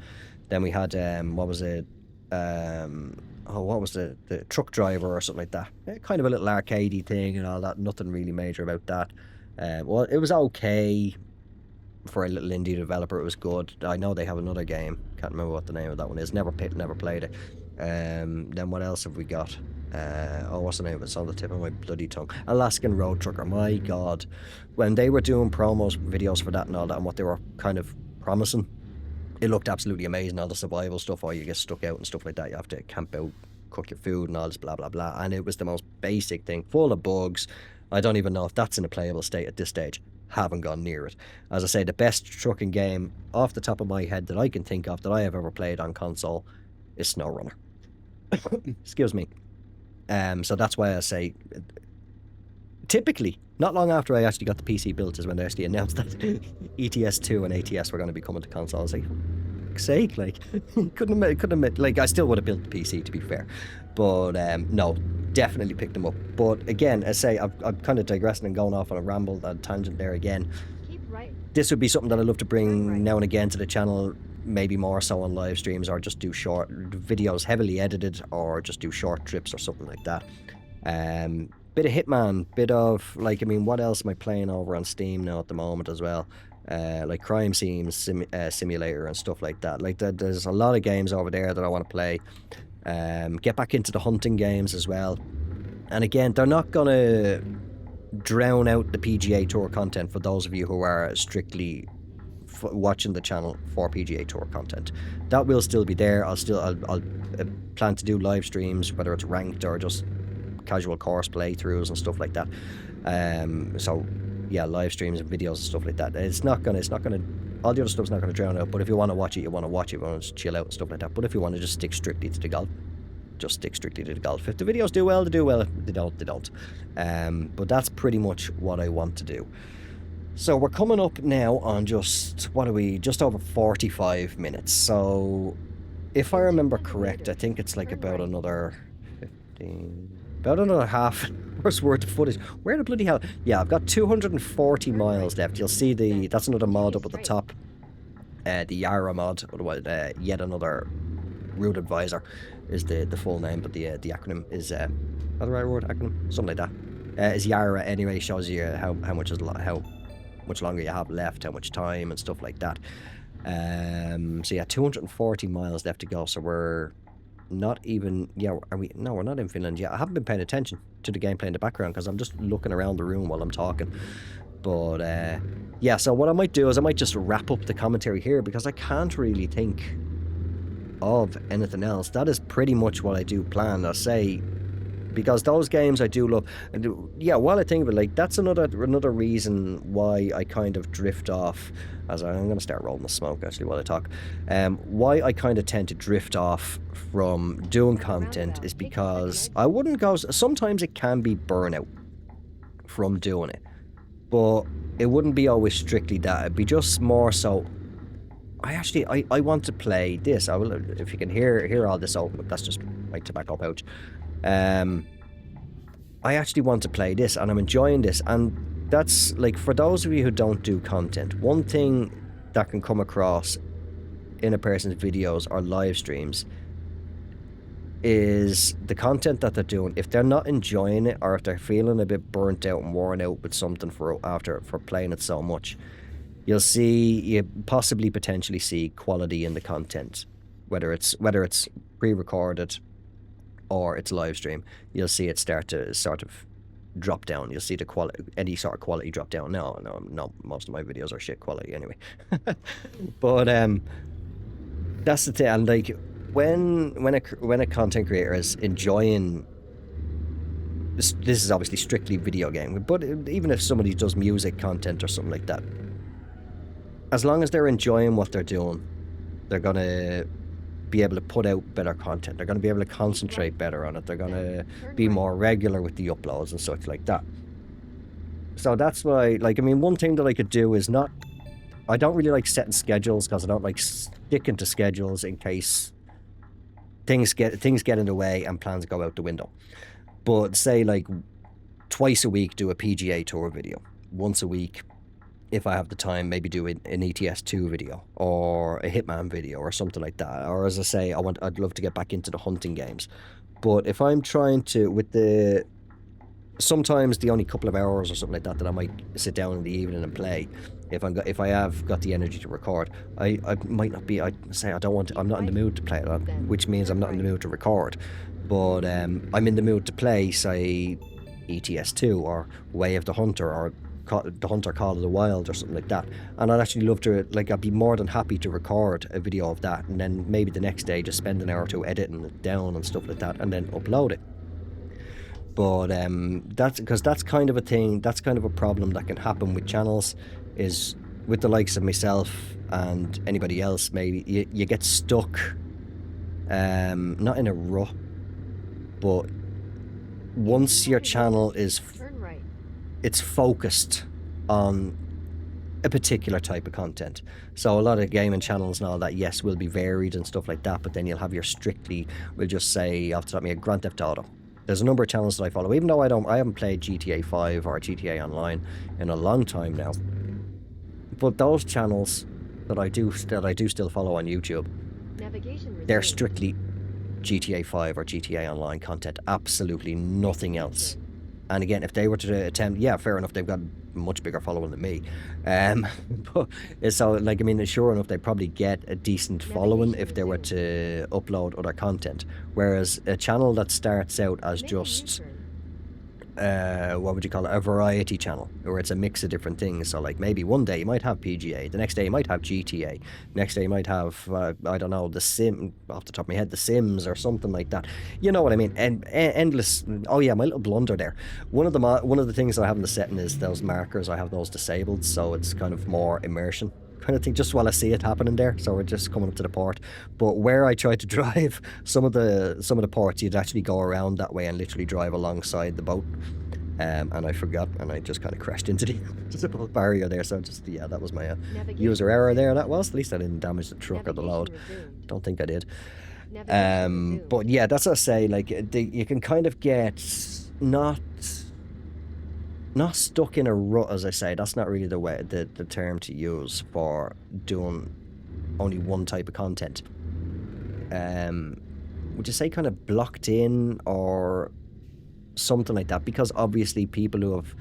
Then we had what was it? What was the Truck Driver or something like that? Kind of a little arcadey thing and all that. Nothing really major about that. Well, it was okay. For a little indie developer, it was good. I know they have another game. Can't remember what the name of that one is. Never played it. Then what else have we got? What's the name of it? It's on the tip of my bloody tongue. Alaskan Road Trucker. My God. When they were doing promos, videos for that and all that, and what they were kind of promising, it looked absolutely amazing. All the survival stuff, or you get stuck out and stuff like that. You have to camp out, cook your food and all this blah, blah, blah. And it was the most basic thing, full of bugs. I don't even know if that's in a playable state at this stage. Haven't gone near it. As I say, the best trucking game off the top of my head that I can think of that I have ever played on console is SnowRunner. Excuse me. So that's why I say, typically, not long after I actually got the PC built is when they actually announced that ETS2 and ATS were going to be coming to console. I was like, for fuck's sake, like, couldn't admit, like, I still would have built the PC, to be fair. But no, definitely picked them up. But again, I say, I'm kind of digressing and going off on a ramble, that tangent there again. This would be something that I'd love to bring now and again to the channel, maybe more so on live streams, or just do short videos, heavily edited, or just do short trips or something like that. Bit of Hitman, bit of, like, I mean, what else am I playing over on Steam now at the moment as well? Like Crime Scene Simulator and stuff like that. Like, there's a lot of games over there that I want to play. Get back into the hunting games as well. And again, they're not gonna drown out the PGA Tour content for those of you who are strictly watching the channel for PGA Tour content. That will still be there. I'll plan to do live streams, whether it's ranked or just casual course playthroughs and stuff like that. So yeah, live streams and videos and stuff like that. It's not gonna all the other stuff's not gonna drown out. But if you want to watch it, you want to watch it. You want to chill out and stuff like that. But if you want to just stick strictly to the golf, just stick strictly to the golf. If the videos do well, they do well. If they don't, they don't. But that's pretty much what I want to do. So we're coming up now on just, what are we, just over 45 minutes. So if I remember correct, I think it's like about another 15, about another half hour's worth of footage. Where the bloody hell? Yeah, I've got 240 miles left. You'll see that's another mod up at the top. The Yara mod, otherwise yet another route advisor is the full name, but the acronym is, is that the right word, acronym? Something like that. Is Yara anyway, shows you how much longer you have left, how much time and stuff like that. So yeah, 240 miles left to go. So we're not even, yeah, are we? No, we're not in Finland yet. I haven't been paying attention to the gameplay in the background because I'm just looking around the room while I'm talking. But yeah, so what I might do is I might just wrap up the commentary here because I can't really think of anything else. That is pretty much what I do plan. I'll say, because those games I do love. And yeah, while I think of it, like, that's another reason why I kind of drift off. As I'm going to start rolling the smoke actually while I talk. Why I kind of tend to drift off from doing content is because I wouldn't go. Sometimes it can be burnout from doing it, but it wouldn't be always strictly that. It'd be just more so. I want to play this. I will, if you can hear all this. Oh, that's just my tobacco pouch. I actually want to play this and I'm enjoying this, and that's like, for those of you who don't do content, one thing that can come across in a person's videos or live streams is the content that they're doing. If they're not enjoying it, or if they're feeling a bit burnt out and worn out with something for playing it so much, you potentially see quality in the content, whether it's pre-recorded or it's live stream. You'll see it start to sort of drop down. You'll see the quality, any sort of quality drop down. No, most of my videos are shit quality anyway. But that's the thing. And like, when a content creator is enjoying this is obviously strictly video game, but even if somebody does music content or something like that, as long as they're enjoying what they're doing, they're gonna be able to put out better content. They're going to be able to concentrate better on it. They're going to be more regular with the uploads and such like that. So that's why, like, I mean, one thing that I could do is I don't really like setting schedules, because I don't like sticking to schedules in case things get in the way and plans go out the window. But say like twice a week do a PGA Tour video. Once a week, if I have the time, maybe do an ETS2 video or a Hitman video or something like that. Or as I say, I'd love to get back into the hunting games. But if I'm trying to, sometimes the only couple of hours or something like that I might sit down in the evening and play, if I have got the energy to record, I might not be, I'm not in the mood to play it, which means I'm not in the mood to record. But I'm in the mood to play, say, ETS2 or Way of the Hunter or the Hunter Call of the Wild or something like that, and I'd actually love to, like, I'd be more than happy to record a video of that, and then maybe the next day just spend an hour or two editing it down and stuff like that, and then upload it. But that's kind of a thing, that's kind of a problem that can happen with channels, is with the likes of myself and anybody else. Maybe you get stuck, not in a rut, but once your channel is it's focused on a particular type of content. So a lot of gaming channels and all that, yes, will be varied and stuff like that, but then you'll have your strictly, we'll just say, off the top of my head, Grand Theft Auto. There's a number of channels that I follow, even though I haven't played GTA 5 or GTA Online in a long time now. But those channels that I do still follow on YouTube, they're strictly GTA 5 or GTA Online content, absolutely nothing else. And again, if they were to attempt, yeah, fair enough, they've got a much bigger following than me. But so, like, I mean, sure enough, they'd probably get a decent following if they were to upload other content. Whereas a channel that starts out as just what would you call it, a variety channel, where it's a mix of different things. So like maybe one day you might have PGA, the next day you might have GTA, next day you might have I don't know, the Sim, off the top of my head, the Sims or something like that. You know what I mean? And endless. Oh yeah, my little blunder there. One of the things I have in the setting is those markers. I have those disabled, so it's kind of more immersion kind of thing, just while I see it happening there. So we're just coming up to the port, but where I tried to drive some of the ports, you'd actually go around that way and literally drive alongside the boat, and I forgot, and I just kind of crashed into the boat barrier there. So just, yeah, that was my user error there. That was, at least I didn't damage the truck or the load. Don't think I did. But yeah, that's what I say, like you can kind of get not stuck in a rut, as I say. That's not really the way, the term to use for doing only one type of content. Would you say kind of blocked in or something like that? Because obviously people who have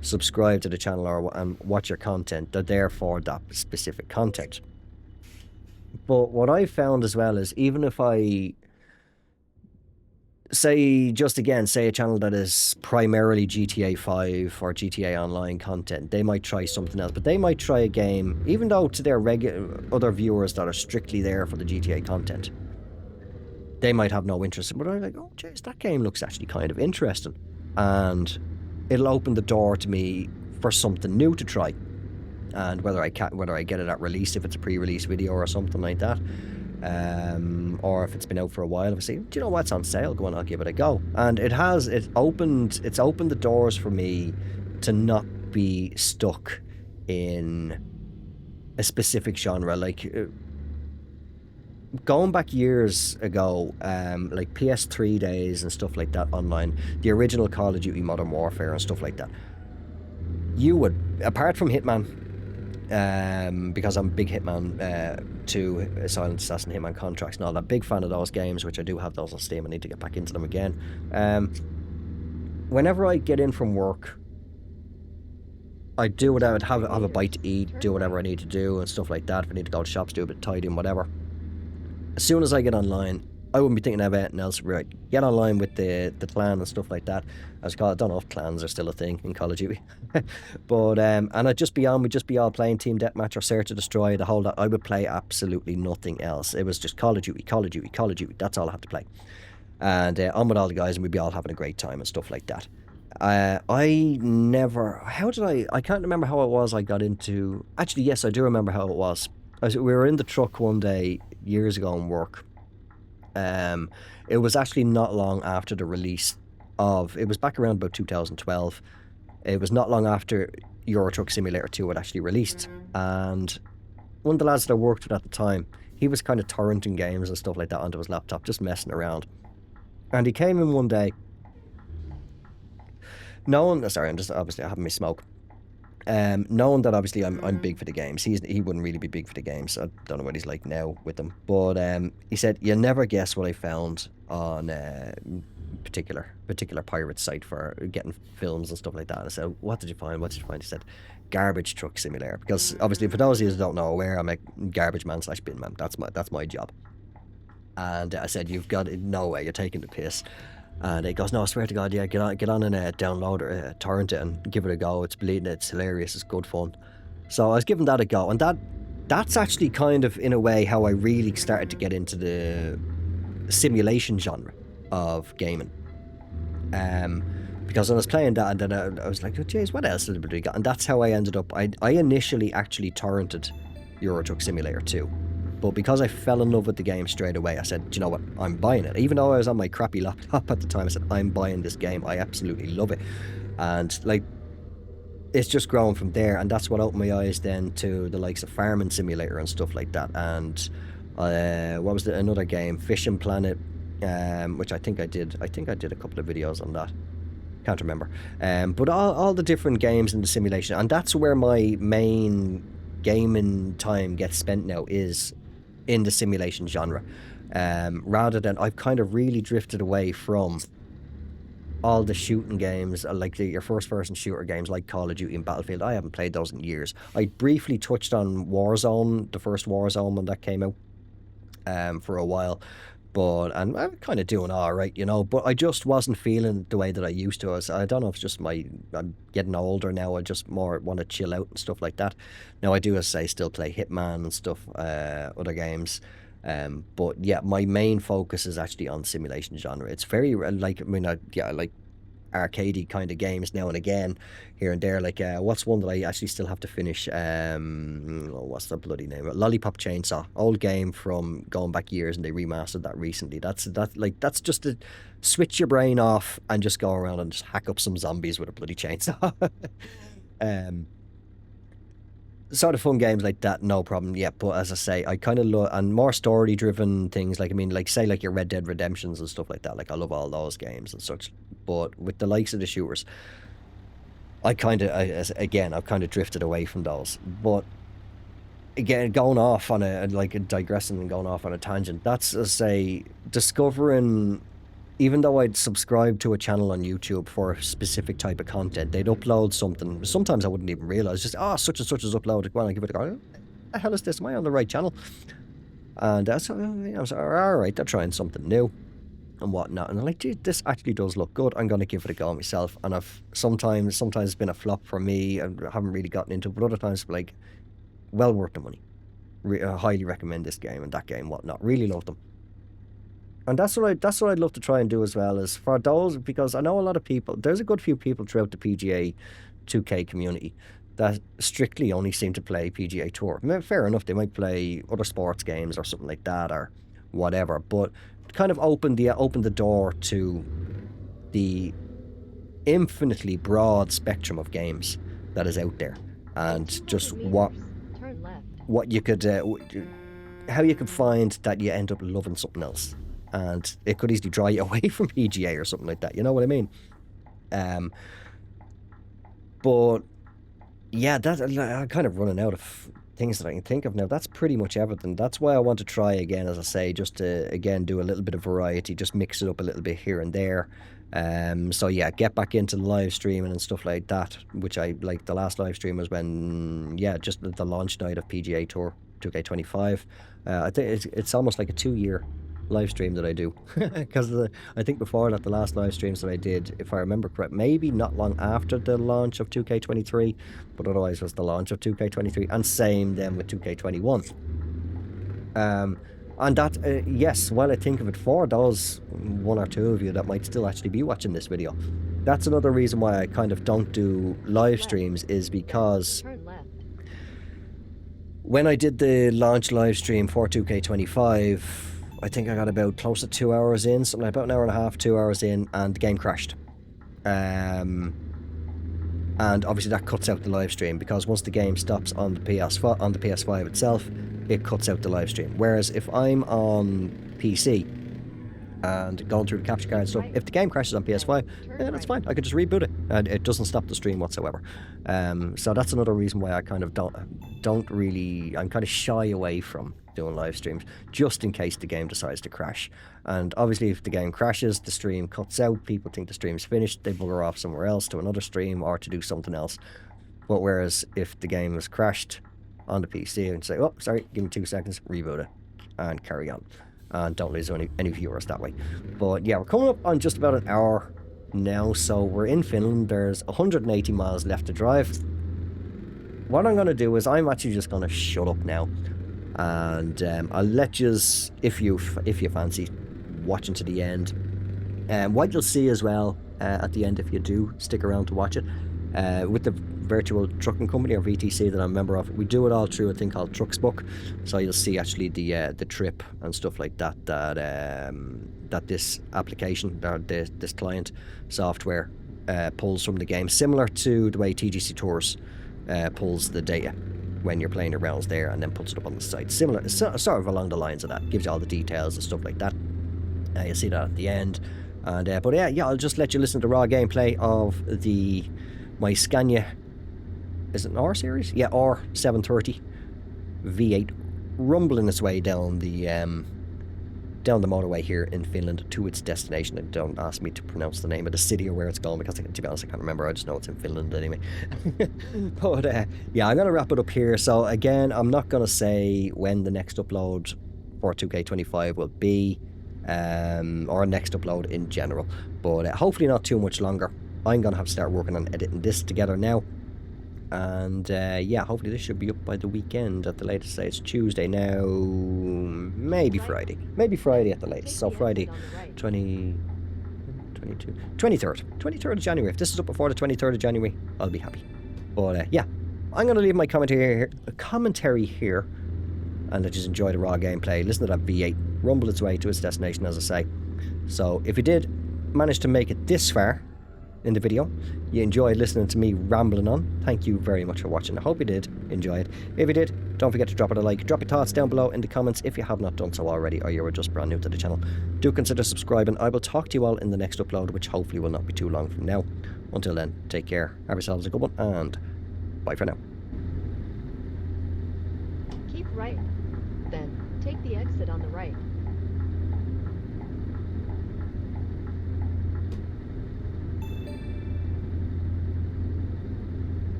subscribed to the channel and watch your content, they're there for that specific content. But what I found as well is, even if I say a channel that is primarily GTA 5 or GTA Online content, they might try something else, but they might try a game, even though to their other viewers that are strictly there for the GTA content, they might have no interest. But I'm like, oh jeez, that game looks actually kind of interesting, and it'll open the door to me for something new to try. And whether I get it at release, if it's a pre-release video or something like that, or if it's been out for a while, if I say, do you know what's on sale, go on, I'll give it a go. And it's opened the doors for me to not be stuck in a specific genre. Like going back years ago, like PS3 days and stuff like that online, the original Call of Duty Modern Warfare and stuff like that, you would, apart from Hitman, because I'm a big Hitman 2, Silent Assassin, Hitman Contracts and all that, big fan of those games, which I do have those on Steam. I need to get back into them again. Whenever I get in from work, I do what I would have a bite to eat, do whatever I need to do and stuff like that. If I need to go to shops, do a bit of tidying, whatever. As soon as I get online, I wouldn't be thinking of anything else. Right, get online with the clan and stuff like that. As I don't know if clans are still a thing in Call of Duty, but and we'd just be all playing Team Deathmatch or Search to Destroy, the whole lot. I would play absolutely nothing else. It was just Call of Duty, Call of Duty, Call of Duty. That's all I had to play, and on with all the guys, and we'd be all having a great time and stuff like that. I can't remember how it was I got into. Actually, yes, I do remember how it was. We were in the truck one day years ago in work. It was actually not long after the release of, it was back around about 2012. It was not long after Euro Truck Simulator 2 had actually released, and one of the lads that I worked with at the time, he was kind of torrenting games and stuff like that onto his laptop, just messing around. And he came in one day, sorry, I'm just obviously having me smoke. Knowing that obviously I'm big for the games, he wouldn't really be big for the games. I don't know what he's like now with them, but he said, "You'll never guess what I found on particular pirate site for getting films and stuff like that." And I said, "What did you find? What did you find?" He said, "Garbage Truck Simulator." Because obviously, for those of you who don't know, I'm a garbage man / bin man. That's my job. And I said, "You've got no way, you're taking the piss." And he goes, "No, I swear to God, yeah, get on and download it, torrent it and give it a go. It's bleeding, it's hilarious, it's good fun." So I was giving that a go, and that's actually kind of, in a way, how I really started to get into the simulation genre of gaming. Because I was playing that, and then I was like, "Oh, geez, what else did we got?" And that's how I ended up. I initially actually torrented Euro Truck Simulator 2. But because I fell in love with the game straight away, I said, "Do you know what? I'm buying it." Even though I was on my crappy laptop at the time, I said, "I'm buying this game. I absolutely love it." And like, it's just grown from there. And that's what opened my eyes then to the likes of Farming Simulator and stuff like that. And what was another game? Fishing Planet, which I think I did. I think I did a couple of videos on that. Can't remember. But all the different games in the simulation. And that's where my main gaming time gets spent now, is in the simulation genre, rather than, I've kind of really drifted away from all the shooting games, like your first person shooter games like Call of Duty and Battlefield. I haven't played those in years. I briefly touched on Warzone, the first Warzone when that came out, for a while, and I'm kind of doing all right, you know, but I just wasn't feeling the way that I used to. I don't know if it's just I'm getting older now. I just more want to chill out and stuff like that. Now I do, as I say, still play Hitman and stuff, other games. But yeah, my main focus is actually on simulation genre. It's very like, I mean, I like arcadey kind of games now and again, here and there. Like, what's one that I actually still have to finish? What's the bloody name? Lollipop Chainsaw, old game from going back years, and they remastered that recently. That's just to switch your brain off and just go around and just hack up some zombies with a bloody chainsaw. um, Sort of fun games like that, no problem. Yeah, but as I say, I kind of love, and more story driven things, like, I mean, like, say, like your Red Dead Redemptions and stuff like that. Like, I love all those games and such. But with the likes of the shooters, I've kind of drifted away from those. But again, going off on digressing and going off on a tangent, that's, as I say, discovering. Even though I'd subscribe to a channel on YouTube for a specific type of content, they'd upload something. Sometimes I wouldn't even realize, just, such and such is uploaded. Well, I give it a go. The hell is this? Am I on the right channel? And I was like, all right, they're trying something new and whatnot. And I'm like, dude, this actually does look good. I'm going to give it a go myself. And I've sometimes it's been a flop for me. I haven't really gotten into it, but other times, like, well worth the money. I highly recommend this game and that game, whatnot. Really love them. And that's what I'd love to try and do as well, is for those, because I know a lot of people, there's a good few people throughout the PGA 2K community that strictly only seem to play PGA Tour. I mean, fair enough, they might play other sports games or something like that or whatever, but kind of open the door to the infinitely broad spectrum of games that is out there, and just what you could how you could find that you end up loving something else. And it could easily draw you away from PGA or something like that. You know what I mean? But yeah, I'm kind of running out of things that I can think of now. That's pretty much everything. That's why I want to try again, as I say, just to, again, do a little bit of variety, just mix it up a little bit here and there. So yeah, get back into live streaming and stuff like that, which I like. The last live stream was when, yeah, just the launch night of PGA Tour 2K25. I think it's almost like a 2-year live stream that I do, because I think before that, the last live streams that I did, if I remember correct, maybe not long after the launch of 2K23, but otherwise was the launch of 2K23, and same then with 2K21. And that, yes, while I think of it, for those one or two of you that might still actually be watching this video, that's another reason why I kind of don't do live streams, is because when I did the launch live stream for 2K25, I think I got about close to 2 hours in, something like about an hour and a half, 2 hours in, and the game crashed. And obviously that cuts out the live stream, because once the game stops on the PS5 itself, it cuts out the live stream. Whereas if I'm on PC and going through the Capturecard stuff, if the game crashes on PS5, yeah, that's fine. I could just reboot it, and it doesn't stop the stream whatsoever. So that's another reason why I kind of don't really, I'm kind of shy away from doing live streams, just in case the game decides to crash. And obviously if the game crashes, the stream cuts out, people think the stream's finished, they bugger off somewhere else to another stream or to do something else. But whereas if the game has crashed on the PC and say, oh, sorry, give me 2 seconds, reboot it, and carry on, and don't lose any viewers that way. But yeah, we're coming up on just about an hour now, so we're in Finland. There's 180 miles left to drive. What I'm going to do is I'm actually just going to shut up now, and I'll let you, if you fancy watching to the end. What you'll see as well at the end, if you do stick around to watch it, with the virtual trucking company, or VTC, that I'm a member of, we do it all through a thing called Trucksbook. So you'll see actually the trip and stuff like that that this application, or this client software pulls from the game, similar to the way TGC Tours pulls the data when you're playing your rounds there, and then puts it up on the site. Similar, sort of along the lines of that. Gives you all the details and stuff like that. You'll see that at the end. And but yeah, I'll just let you listen to raw gameplay of my Scania. Is it an R series? Yeah, R730 V8, rumbling its way down the motorway here in Finland to its destination. And don't ask me to pronounce the name of the city or where it's going, because to be honest, I can't remember. I just know it's in Finland anyway. But yeah, I'm gonna wrap it up here. So again, I'm not gonna say when the next upload for 2K25 will be. or next upload in general. But hopefully not too much longer. I'm going to have to start working on editing this together now. And yeah, hopefully this should be up by the weekend at the latest. Say it's Tuesday now, maybe Friday. Maybe Friday at the latest. So Friday, 23rd of January. If this is up before the 23rd of January, I'll be happy. But yeah, I'm going to leave my commentary here and just enjoy the raw gameplay. Listen to that V8 rumble its way to its destination, as I say. So if you did manage to make it this far in the video, you enjoyed listening to me rambling on, thank you very much for watching. I hope you did enjoy it. If you did, don't forget to drop it a like. Drop your thoughts down below in the comments if you have not done so already, or you were just brand new to the channel. Do consider subscribing. I will talk to you all in the next upload, which hopefully will not be too long from now. Until then, take care, have yourselves a good one, and bye for now. Keep right, then take the exit on the right.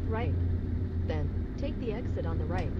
Right, then take the exit on the right.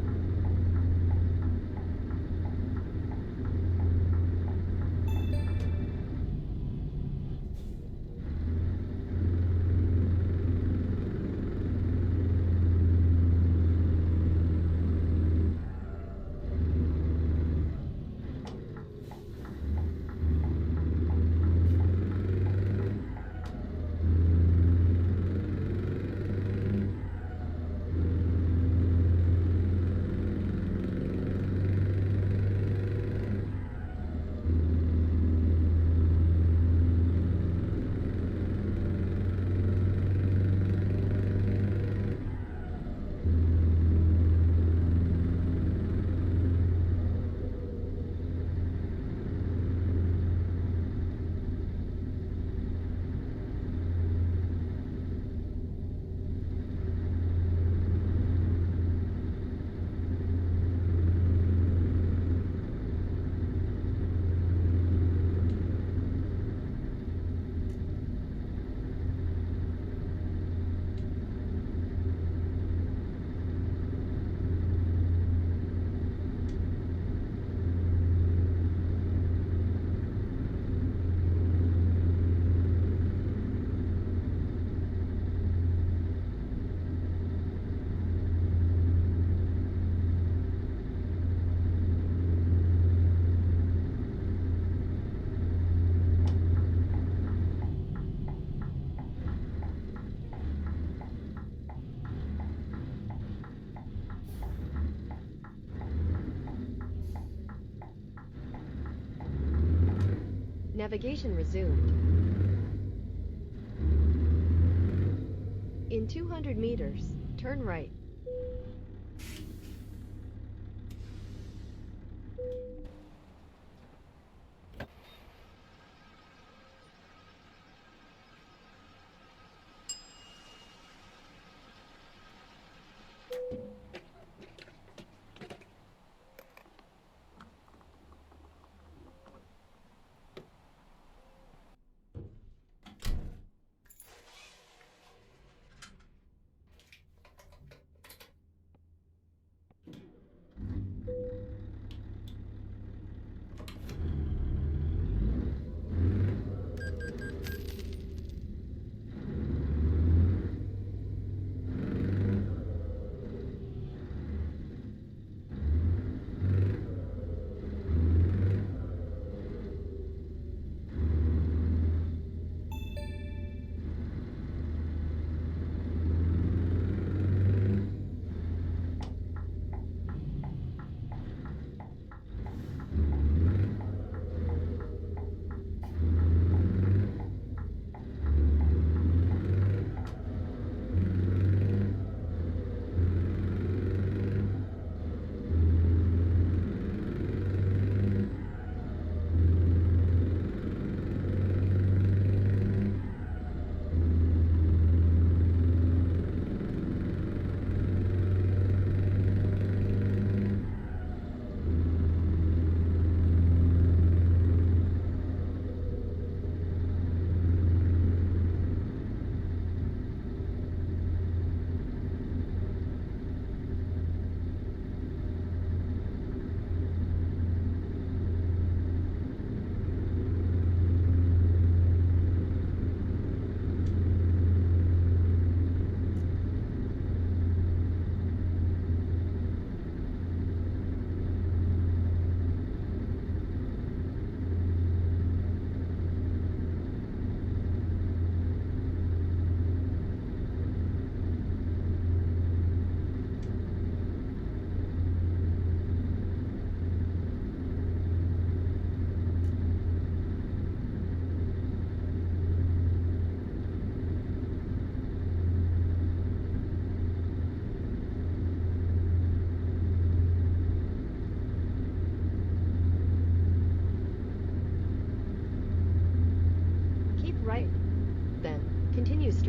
Navigation resumed. In 200 meters, turn right.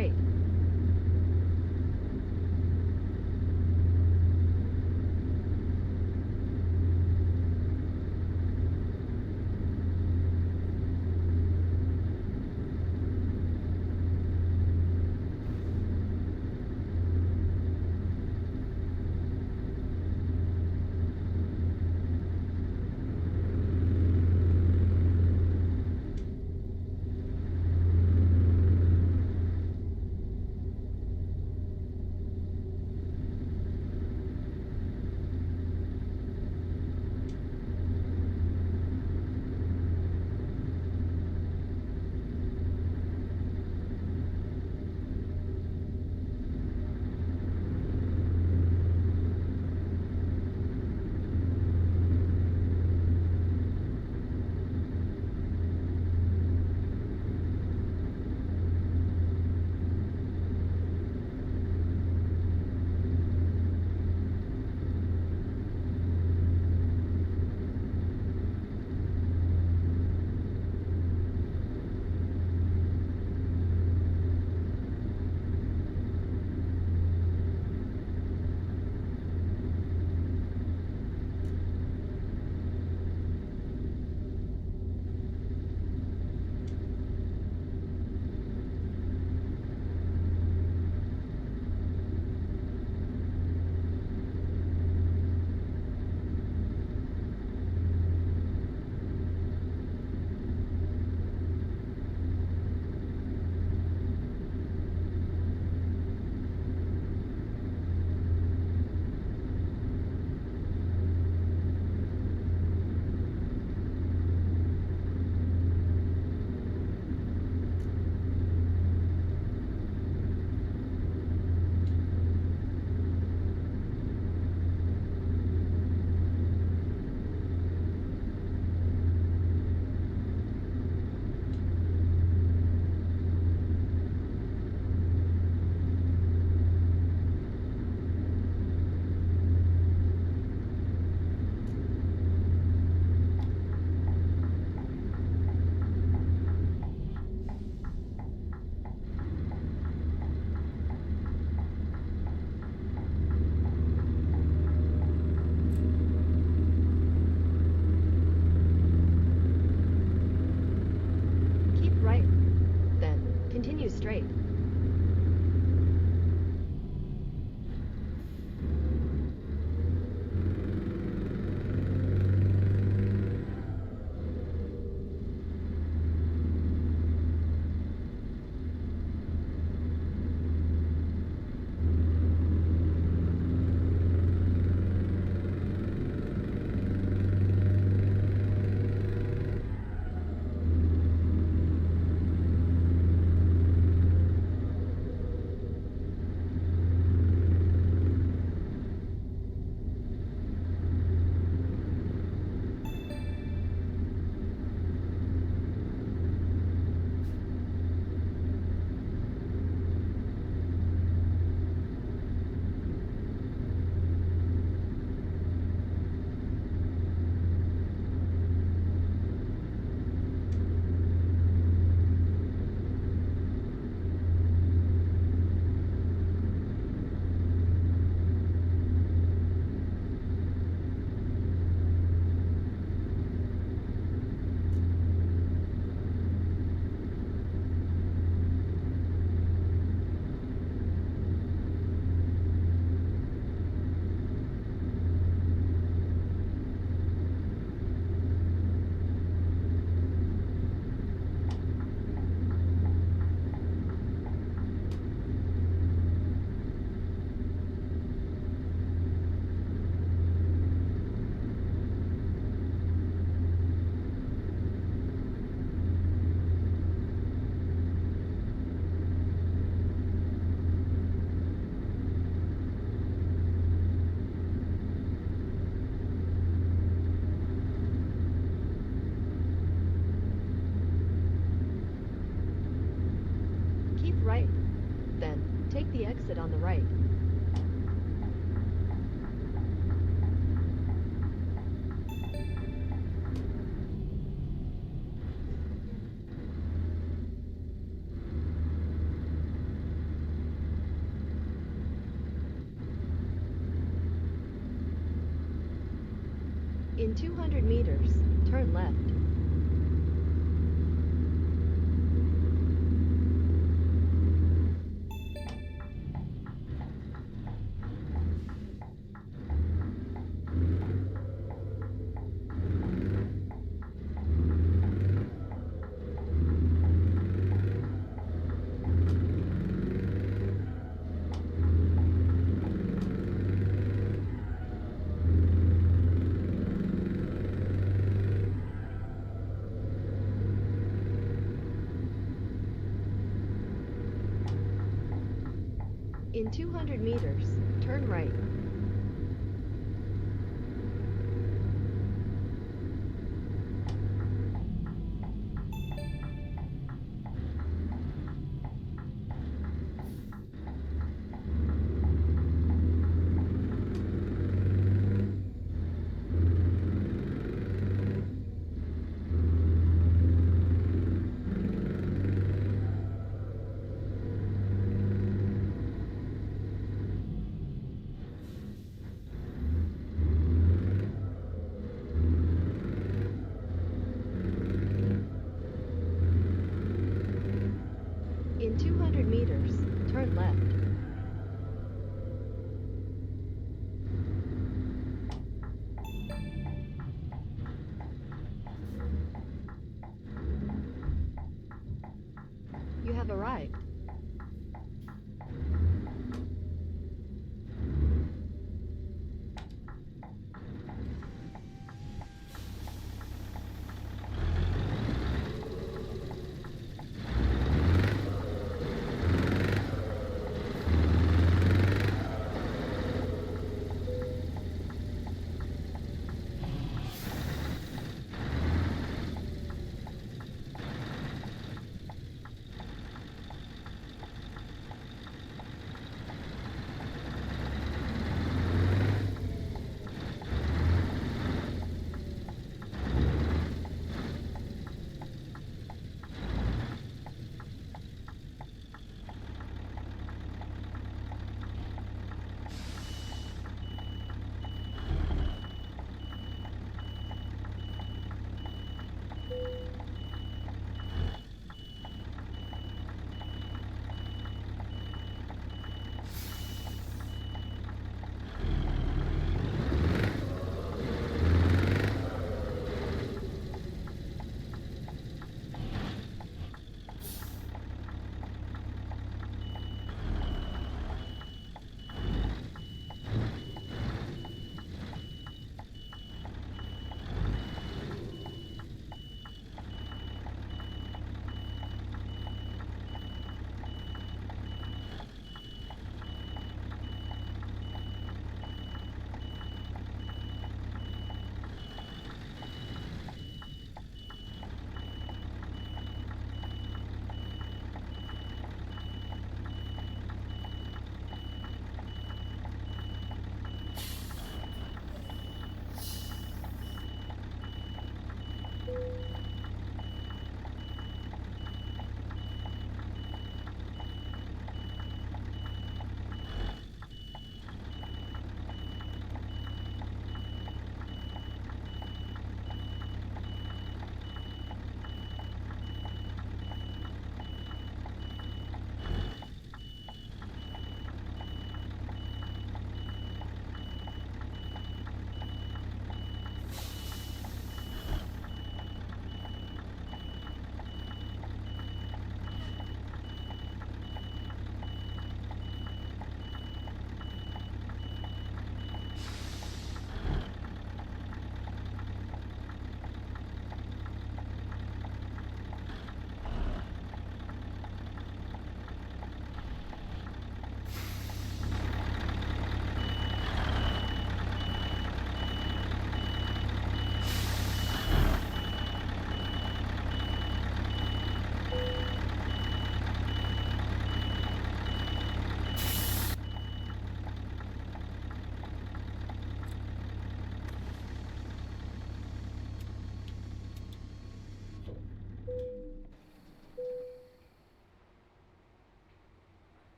straight. straight. Right. Then, take the exit on the right. In 200 meters, turn left. In 200 meters, turn right. In 200 meters, turn left.